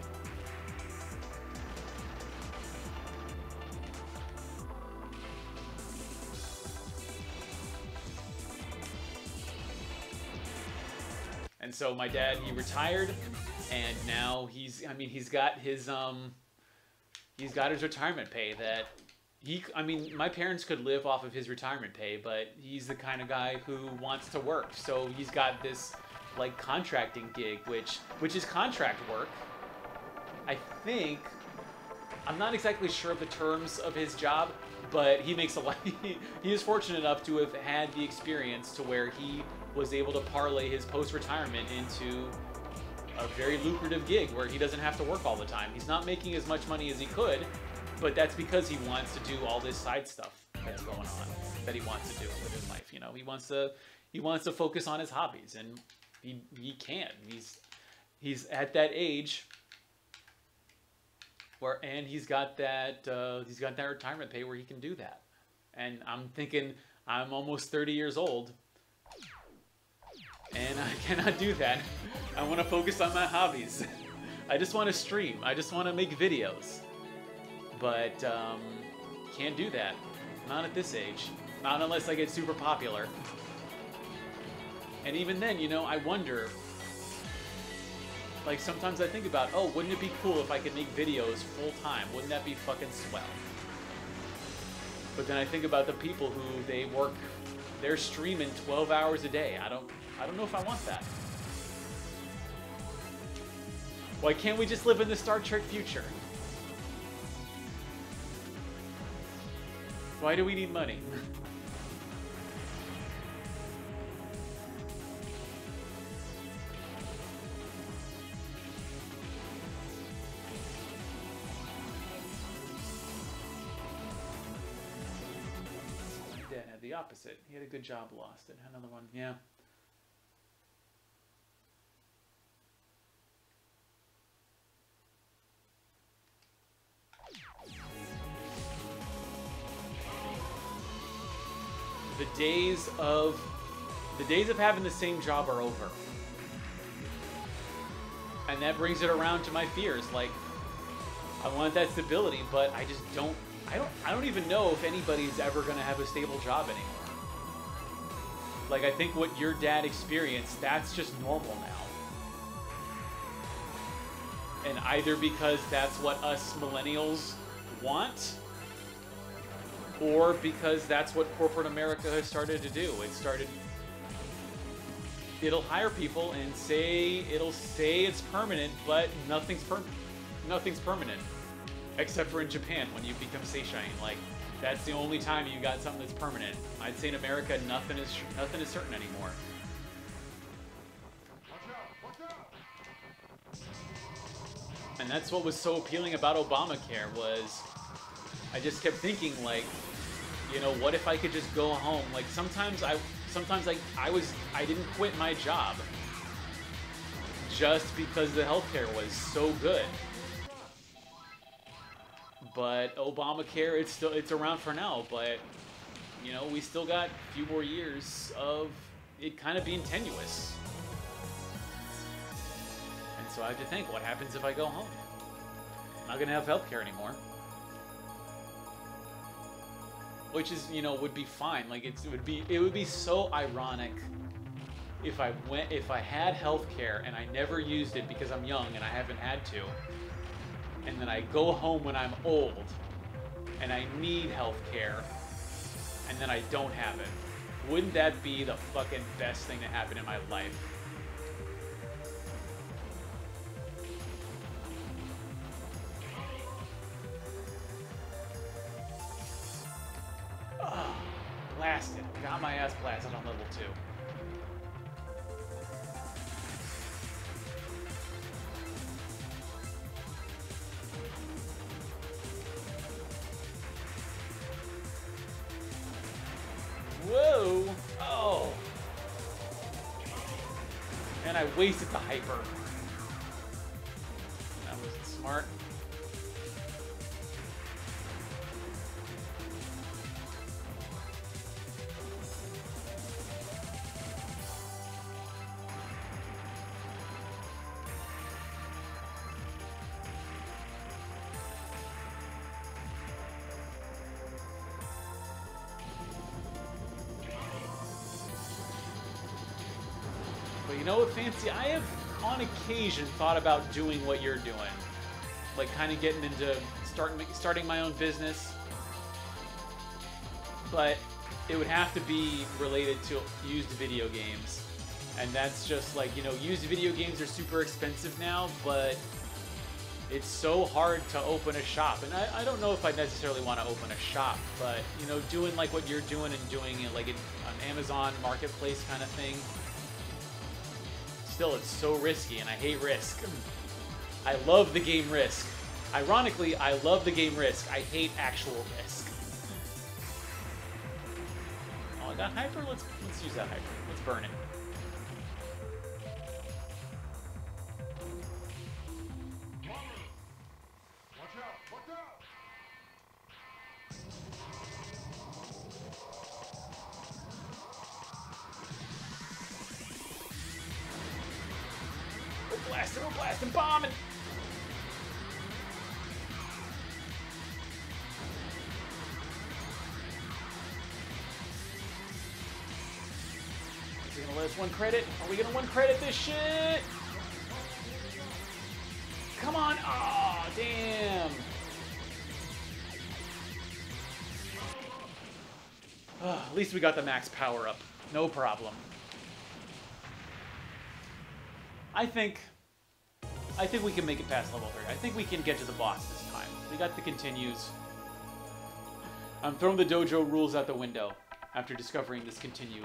And so my dad, he retired, and now he's got his retirement pay that my parents could live off of his retirement pay, but he's the kind of guy who wants to work. So he's got this like contracting gig, which is contract work. I think, I'm not exactly sure of the terms of his job, but he makes a lot. He is fortunate enough to have had the experience to where he was able to parlay his post-retirement into a very lucrative gig where he doesn't have to work all the time. He's not making as much money as he could, but that's because he wants to do all this side stuff that's going on that he wants to do with his life. You know, he wants to focus on his hobbies, and he can. He's at that age where, and he's got that retirement pay where he can do that. And I'm thinking, I'm almost 30 years old, and I cannot do that. I want to focus on my hobbies. I just want to stream. I just want to make videos. But can't do that. Not at this age. Not unless I get super popular. And even then, you know, I wonder, like sometimes I think about, oh, wouldn't it be cool if I could make videos full time? Wouldn't that be fucking swell? But then I think about the people who they're streaming 12 hours a day. I don't know if I want that. Why can't we just live in the Star Trek future? Why do we need money? Dad had the opposite. He had a good job, lost it. Had another one, yeah. The days of having the same job are over. And that brings it around to my fears. Like, I want that stability, but I just don't, I don't even know if anybody's ever gonna have a stable job anymore. Like, I think what your dad experienced, that's just normal now. And either because that's what us millennials want, or because that's what corporate America has started to do. It'll hire people and it'll say it's permanent, but nothing's permanent. Except for in Japan, when you become seishain. Like, that's the only time you got something that's permanent. I'd say in America, nothing is certain anymore. And that's what was so appealing about Obamacare was, I just kept thinking, like, you know, what if I could just go home? Like, sometimes I didn't quit my job just because the healthcare was so good. But Obamacare, it's around for now, but, you know, we still got a few more years of it kind of being tenuous. And so I have to think, what happens if I go home? I'm not gonna have healthcare anymore. Which is, you know, would be fine. Like, it would be so ironic if I had healthcare and I never used it because I'm young and I haven't had to, and then I go home when I'm old and I need healthcare and then I don't have it. Wouldn't that be the fucking best thing to happen in my life? Blasted. Got my ass blasted on level 2. I wasted the hyper. That wasn't smart. But you know what, Fancy? I have, on occasion, thought about doing what you're doing. Like, kind of getting into starting my own business. But it would have to be related to used video games. And that's just like, you know, used video games are super expensive now, but it's so hard to open a shop. And I don't know if I necessarily want to open a shop, but, you know, doing like what you're doing and doing it like an Amazon Marketplace kind of thing. Still, it's so risky, and I hate Risk. I love the game Risk. Ironically, I love the game Risk. I hate actual Risk. Oh, I got Hyper? Let's use that Hyper. Let's burn it. Watch out! Watch out! We're blasting, bombing! Is he gonna let us one credit? Are we gonna one credit this shit? Come on! Oh, damn! Oh, at least we got the max power up. No problem. I think we can make it past level 3. I think we can get to the boss this time. We got the continues. I'm throwing the dojo rules out the window after discovering this continue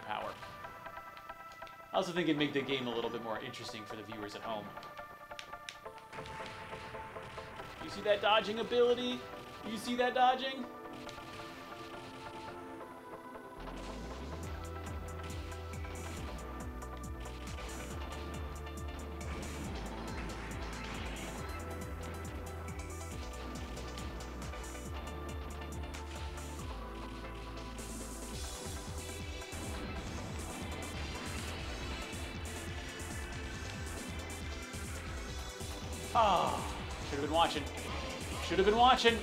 power. I also think it'd make the game a little bit more interesting for the viewers at home. You see that dodging ability? You see that dodging? Oh, should have been watching. Should have been watching.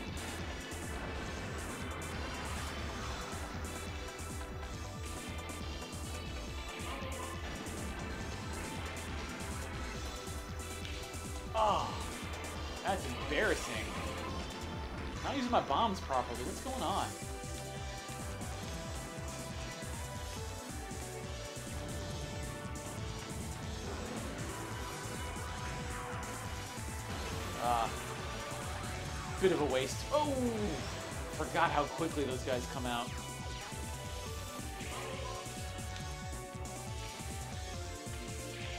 Oh, that's embarrassing. I'm not using my bombs properly. What's going on? Bit of a waste. Oh! Forgot how quickly those guys come out.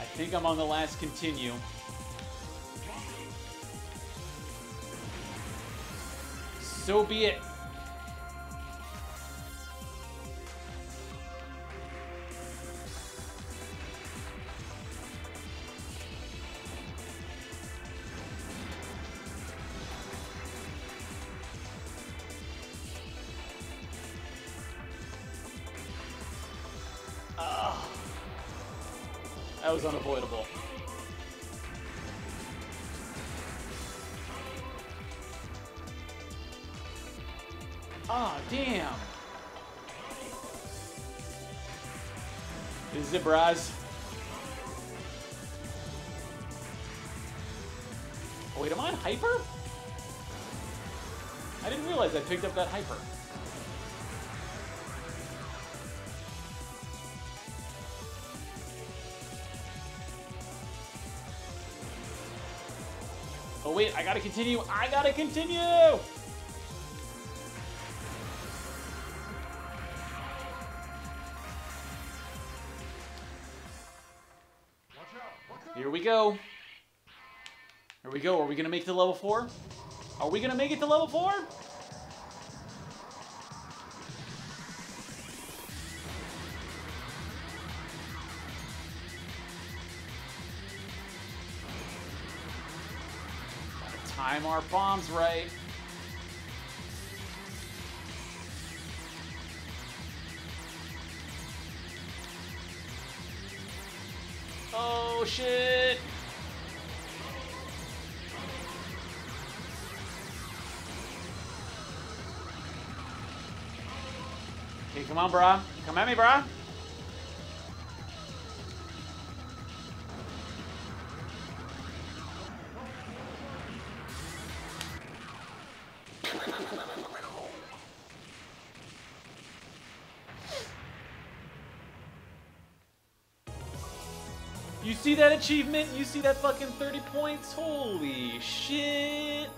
I think I'm on the last continue. So be it. That was unavoidable. Ah, damn. This is it, Braz. Oh, wait, am I on hyper? I didn't realize I picked up that hyper. Oh wait, I gotta continue! I gotta continue! Here we go. Here we go. Are we gonna make it to level 4? Are we gonna make it to level 4? time our bombs right. Oh shit! Okay, come on, brah. Come at me, brah. You see that achievement? You see that fucking 30 points? Holy shit!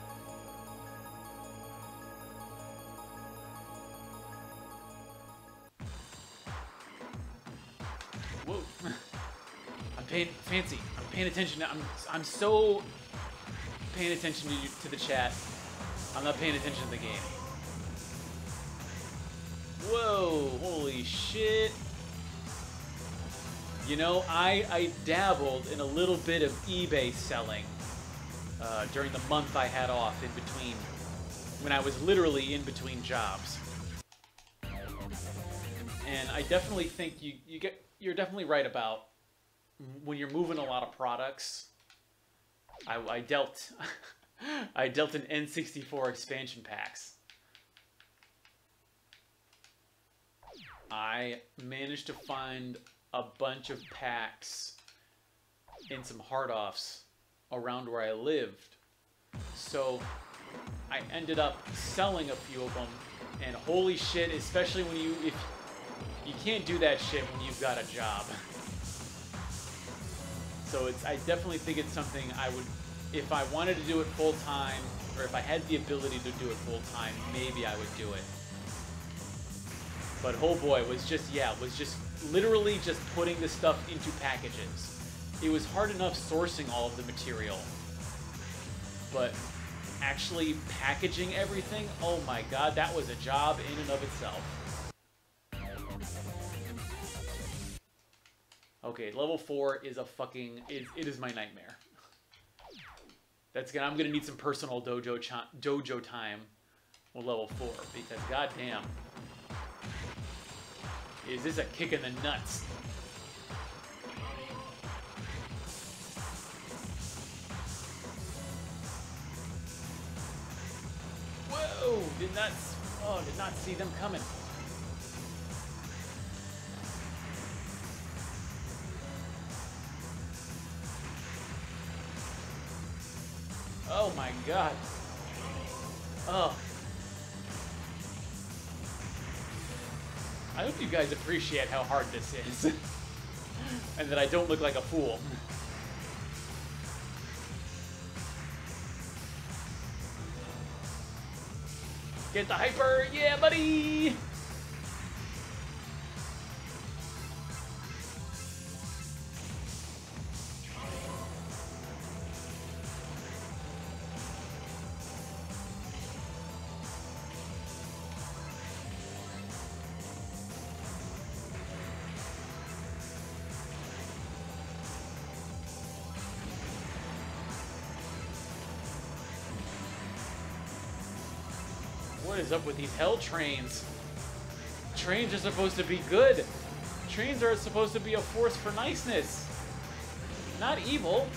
Whoa. I'm paying fancy. I'm paying attention. I'm so paying attention to the chat. I'm not paying attention to the game. Whoa, holy shit. You know, I dabbled in a little bit of eBay selling during the month I had off in between, when I was literally in between jobs. And I definitely think you're definitely right about when you're moving a lot of products. I dealt I dealt in N64 expansion packs. I managed to find a bunch of packs and some hard-offs around where I lived. So I ended up selling a few of them, and holy shit, especially when if you can't do that shit when you've got a job. So I definitely think it's something I would, if I wanted to do it full-time, or if I had the ability to do it full-time, maybe I would do it. But oh boy, it was just literally just putting the stuff into packages. It was hard enough sourcing all of the material, but actually packaging everything, oh my god, that was a job in and of itself. Okay, level 4 is a fucking, it is my nightmare. I'm gonna need some personal dojo time with level 4, because goddamn. Is this a kick in the nuts? Whoa! Did not see them coming. Oh my god. Oh. I hope you guys appreciate how hard this is. And that I don't look like a fool. Get the hyper! Yeah, buddy! What is up with these hell trains? Trains are supposed to be good. Trains are supposed to be a force for niceness, not evil.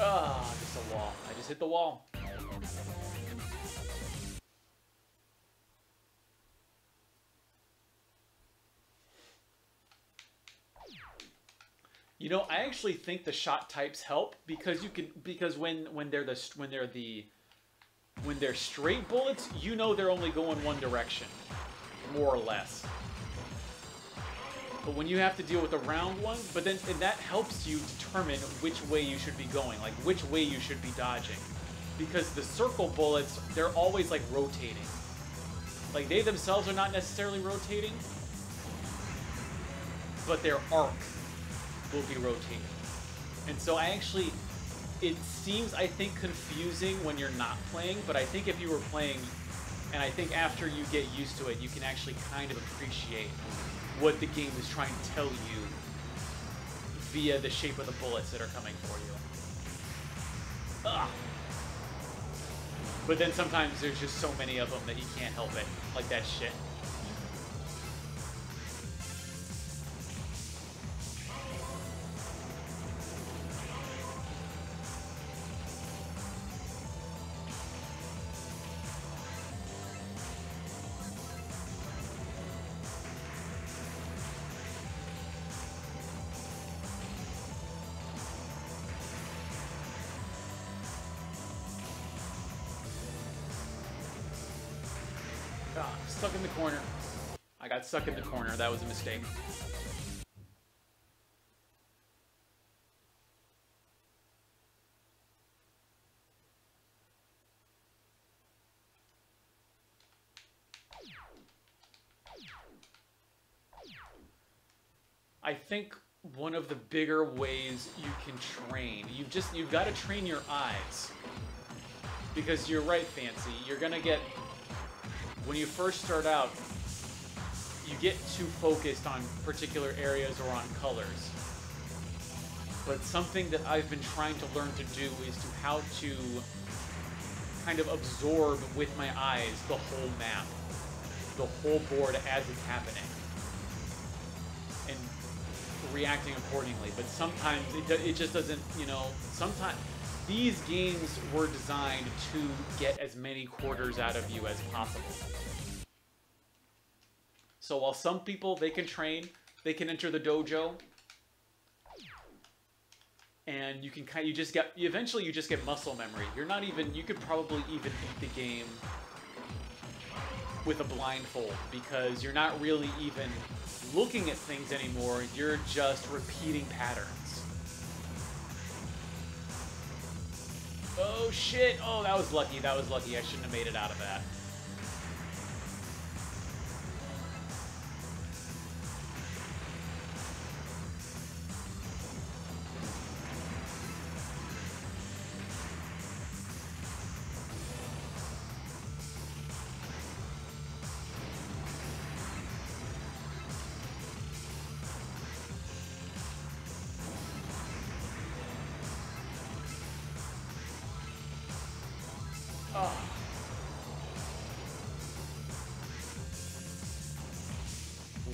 Ah, just a wall. I just hit the wall. You know, I actually think the shot types help because when they're straight bullets, you know they're only going one direction, more or less. But when you have to deal with the round ones, and that helps you determine which way you should be going, like which way you should be dodging. Because the circle bullets, they're always like rotating. Like they themselves are not necessarily rotating, but their arc will be rotating. And so it seems, I think, confusing when you're not playing, but I think if you were playing, and I think after you get used to it, you can actually kind of appreciate what the game is trying to tell you via the shape of the bullets that are coming for you. Ugh. But then sometimes there's just so many of them that you can't help it, like that shit. Stuck in the corner. I got stuck in the corner. That was a mistake. I think one of the bigger ways you can train, you've got to train your eyes. Because you're right, Fancy. You're gonna get, when you first start out, you get too focused on particular areas or on colors. But something that I've been trying to learn to do is how to kind of absorb with my eyes the whole map, the whole board as it's happening, and reacting accordingly. But sometimes it just doesn't, you know, sometimes these games were designed to get as many quarters out of you as possible. So while some people, they can train, they can enter the dojo, and you can eventually you just get muscle memory. You could probably even beat the game with a blindfold, because you're not really even looking at things anymore, you're just repeating patterns. Oh shit! Oh, that was lucky, I shouldn't have made it out of that.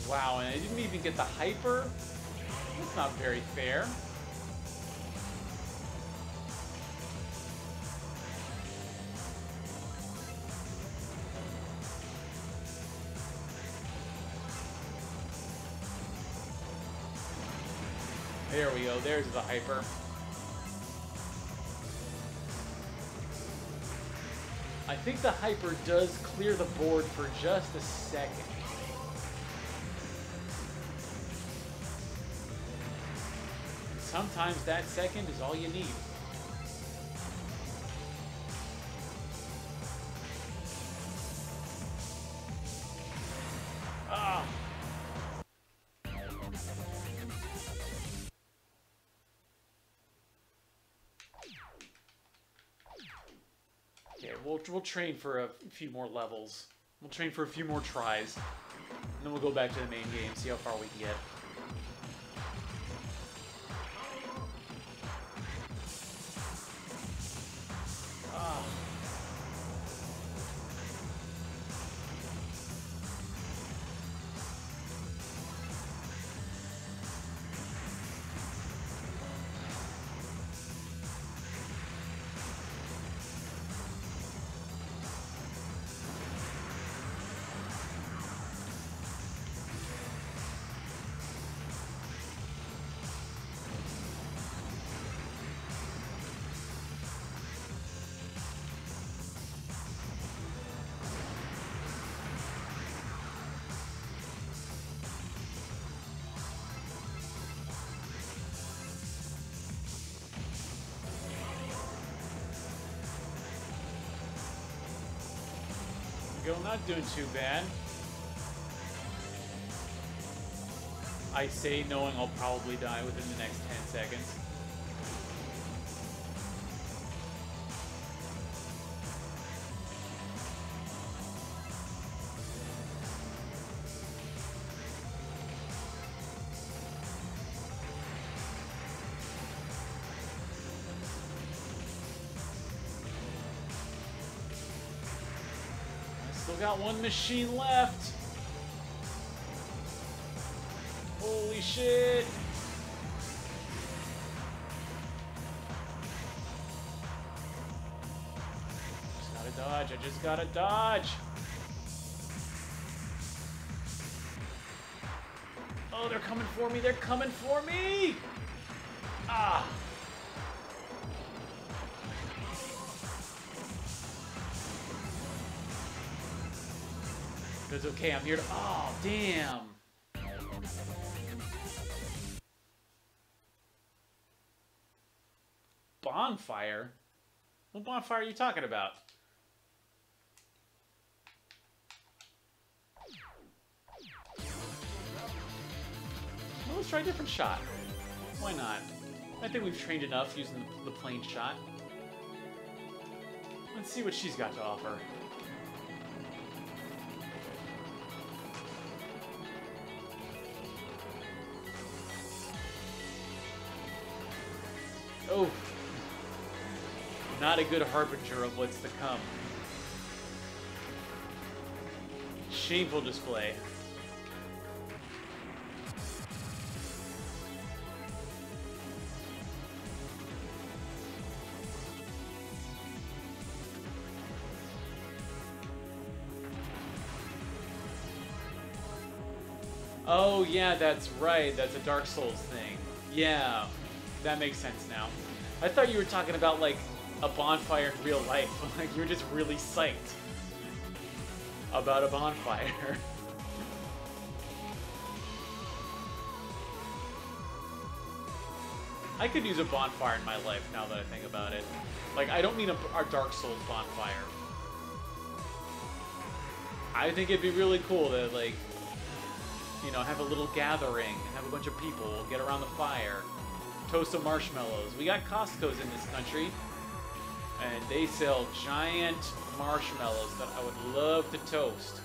Wow, and I didn't even get the hyper? That's not very fair. There we go, there's the hyper. I think the hyper does clear the board for just a second. Sometimes that second is all you need. Ah. Okay, we'll train for a few more levels. We'll train for a few more tries. And then we'll go back to the main game, see how far we can get. Not doing too bad. I say knowing I'll probably die within the next 10 seconds. Still got one machine left. Holy shit. Just gotta dodge. I just gotta dodge. Oh, they're coming for me. They're coming for me. Ah. It's okay, I'm here to... Oh, damn! Bonfire? What bonfire are you talking about? Well, let's try a different shot. Why not? I think we've trained enough using the plain shot. Let's see what she's got to offer. Oh, not a good harbinger of what's to come. Shameful display. Oh yeah, that's right. That's a Dark Souls thing. Yeah. That makes sense now. I thought you were talking about, like, a bonfire in real life. Like, you're just really psyched about a bonfire. I could use a bonfire in my life now that I think about it. Like, I don't mean a Dark Souls bonfire. I think it'd be really cool to, like, you know, have a little gathering, have a bunch of people get around the fire. Toast some marshmallows. We got Costco's in this country, and they sell giant marshmallows that I would love to toast.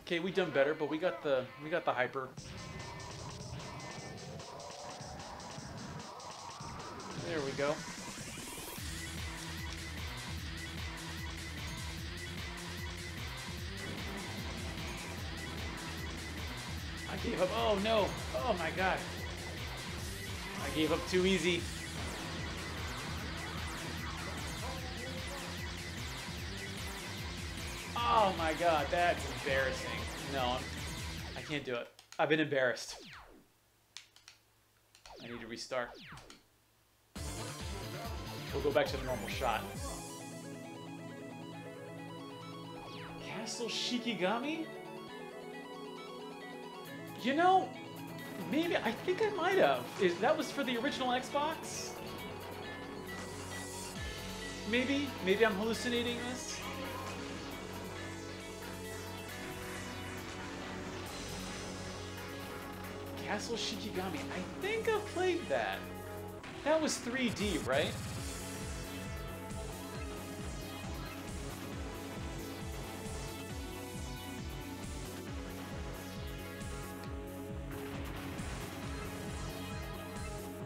Okay, we done better, but we got the hyper. There we go. I gave up. Oh no! Oh my god! I gave up too easy. Oh my god, that's embarrassing. No, I can't do it. I've been embarrassed. I need to restart. We'll go back to the normal shot. Castle Shikigami? You know, maybe, I think I might have. That was for the original Xbox? Maybe I'm hallucinating this? Castle Shikigami. I think I've played that. That was 3D, right?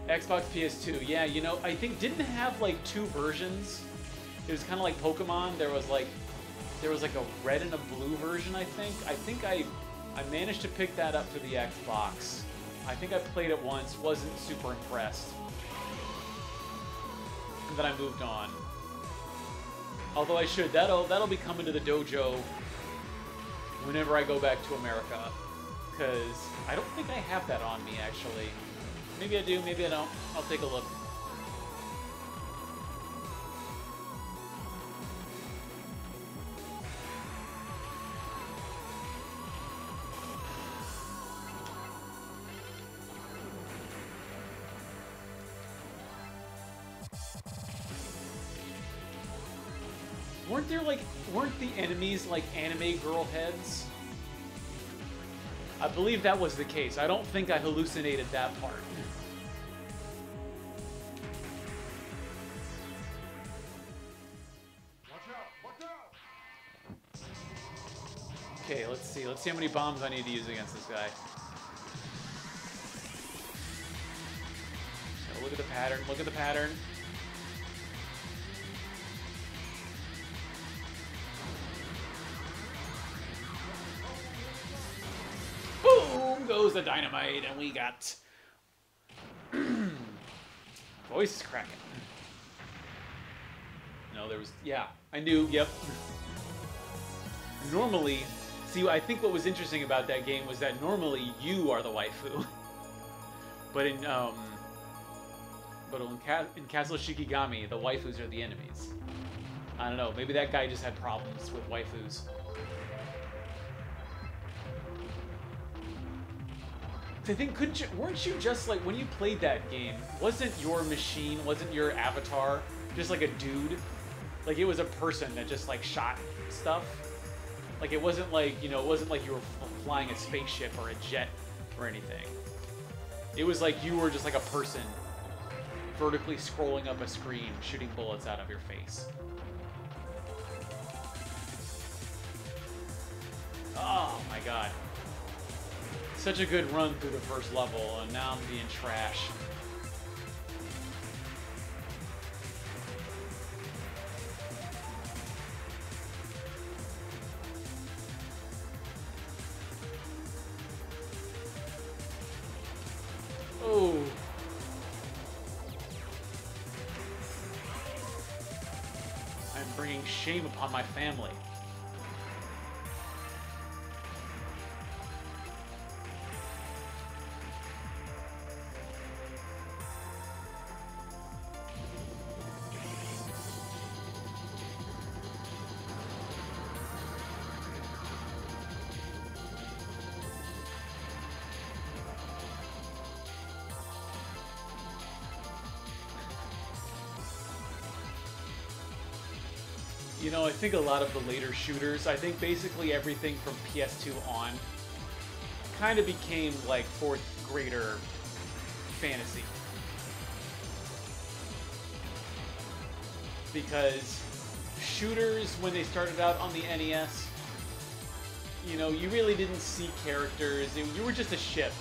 Xbox PS2. Yeah, you know, I think didn't it have like two versions? It was kind of like Pokemon. There was like a red and a blue version, I think. I think I managed to pick that up for the Xbox. I think I played it once, wasn't super impressed. And then I moved on. Although I should, that'll be coming to the dojo whenever I go back to America. Because I don't think I have that on me, actually. Maybe I do, maybe I don't. I'll take a look. Weren't the enemies like anime girl heads? I believe that was the case. I don't think I hallucinated that part. Watch out! Watch out! Okay, let's see. Let's see how many bombs I need to use against this guy. So look at the pattern. Look at the pattern. Boom goes the dynamite, and we got voice is cracking. No, there was, yeah, I knew, yep. Normally, see, I think what was interesting about that game was that normally you are the waifu, but in Castle Shikigami, the waifus are the enemies. I don't know, maybe that guy just had problems with waifus. I think, weren't you just like, when you played that game, wasn't your machine, wasn't your avatar just like a dude? Like it was a person that just like shot stuff? Like it wasn't like, you know, it wasn't like you were flying a spaceship or a jet or anything. It was like you were just like a person vertically scrolling up a screen, shooting bullets out of your face. Oh my god. Such a good run through the first level, and now I'm being trash. Oh. I'm bringing shame upon my family. You know, I think a lot of the later shooters, I think basically everything from PS2 on kind of became like fourth grader fantasy. Because shooters, when they started out on the NES, you know, you really didn't see characters. You were just a ship.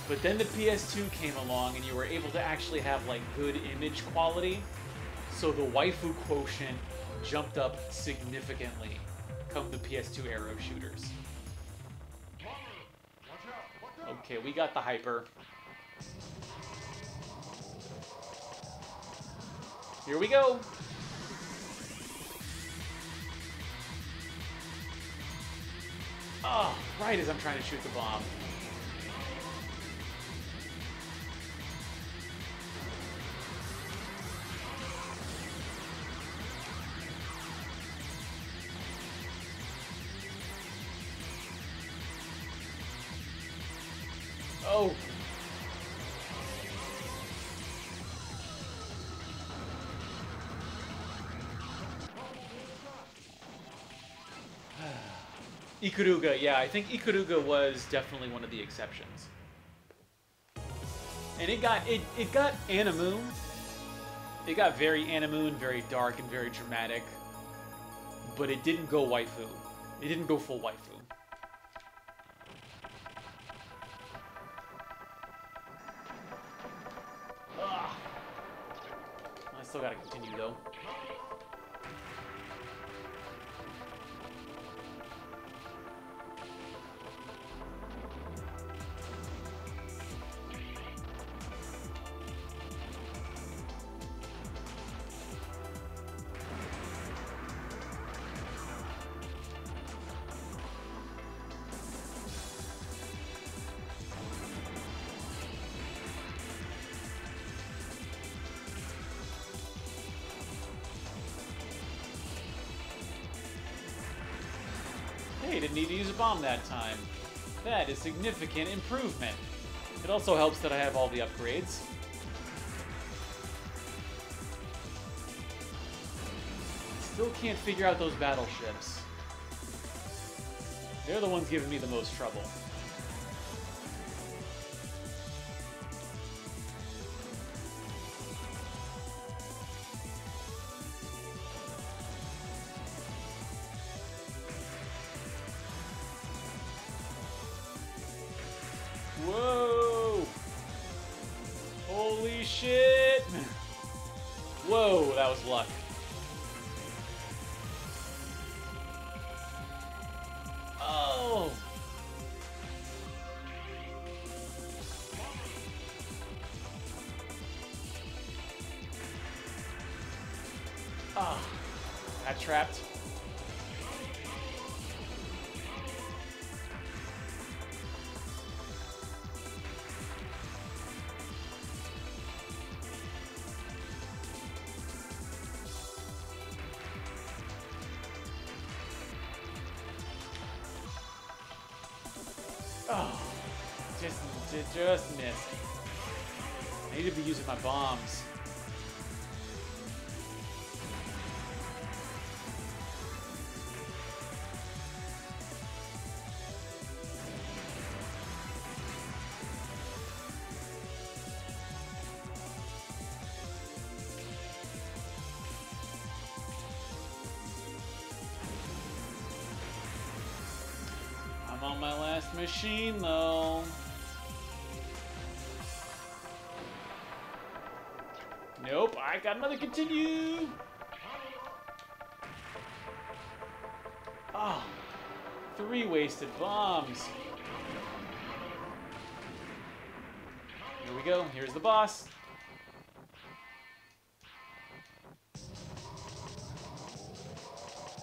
But then the PS2 came along and you were able to actually have like good image quality. So the waifu quotient jumped up significantly come the PS2 era of shooters. Okay, we got the hyper. Here we go. Oh, right as I'm trying to shoot the bomb. Oh. Ikuruga, yeah, I think Ikuruga was definitely one of the exceptions. And it got Animu. It got very Animu and very dark and very dramatic. But it didn't go waifu. It didn't go full waifu. Still gotta continue though. Hey, didn't need to use a bomb that time. That is significant improvement. It also helps that I have all the upgrades. Still can't figure out those battleships. They're the ones giving me the most trouble. Whoa! Holy shit! Whoa, that was luck. Oh! Ah, got trapped. Oh, just missed. I need to be using my bombs. I'm on my last machine, though. Nope, I got another continue. Oh, 3 wasted bombs. Here we go. Here's the boss.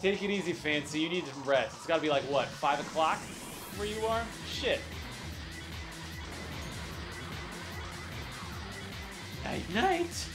Take it easy, Fancy. You need some rest. It's gotta be like, what, 5 o'clock where you are? Shit. Night, night.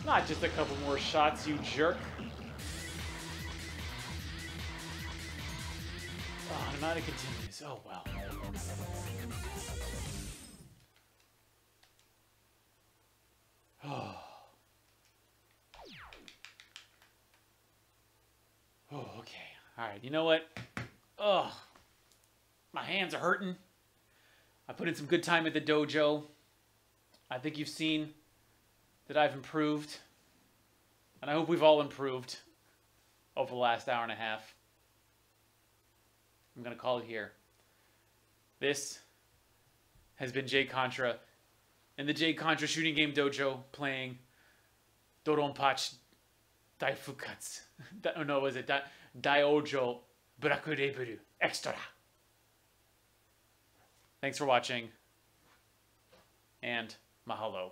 Not just a couple more shots, you jerk. Oh, I'm out of continues. Oh, well. Oh. Oh, okay. All right, you know what? Oh, my hands are hurting. I put in some good time at the dojo. I think you've seen that I've improved, and I hope we've all improved over the last hour and a half. I'm gonna call it here. This has been jcontra in the jcontra shooting game dojo playing DoDonPachi Daifukatsu. Oh no, was it Dojo Brakureburu Extra? Thanks for watching, and mahalo.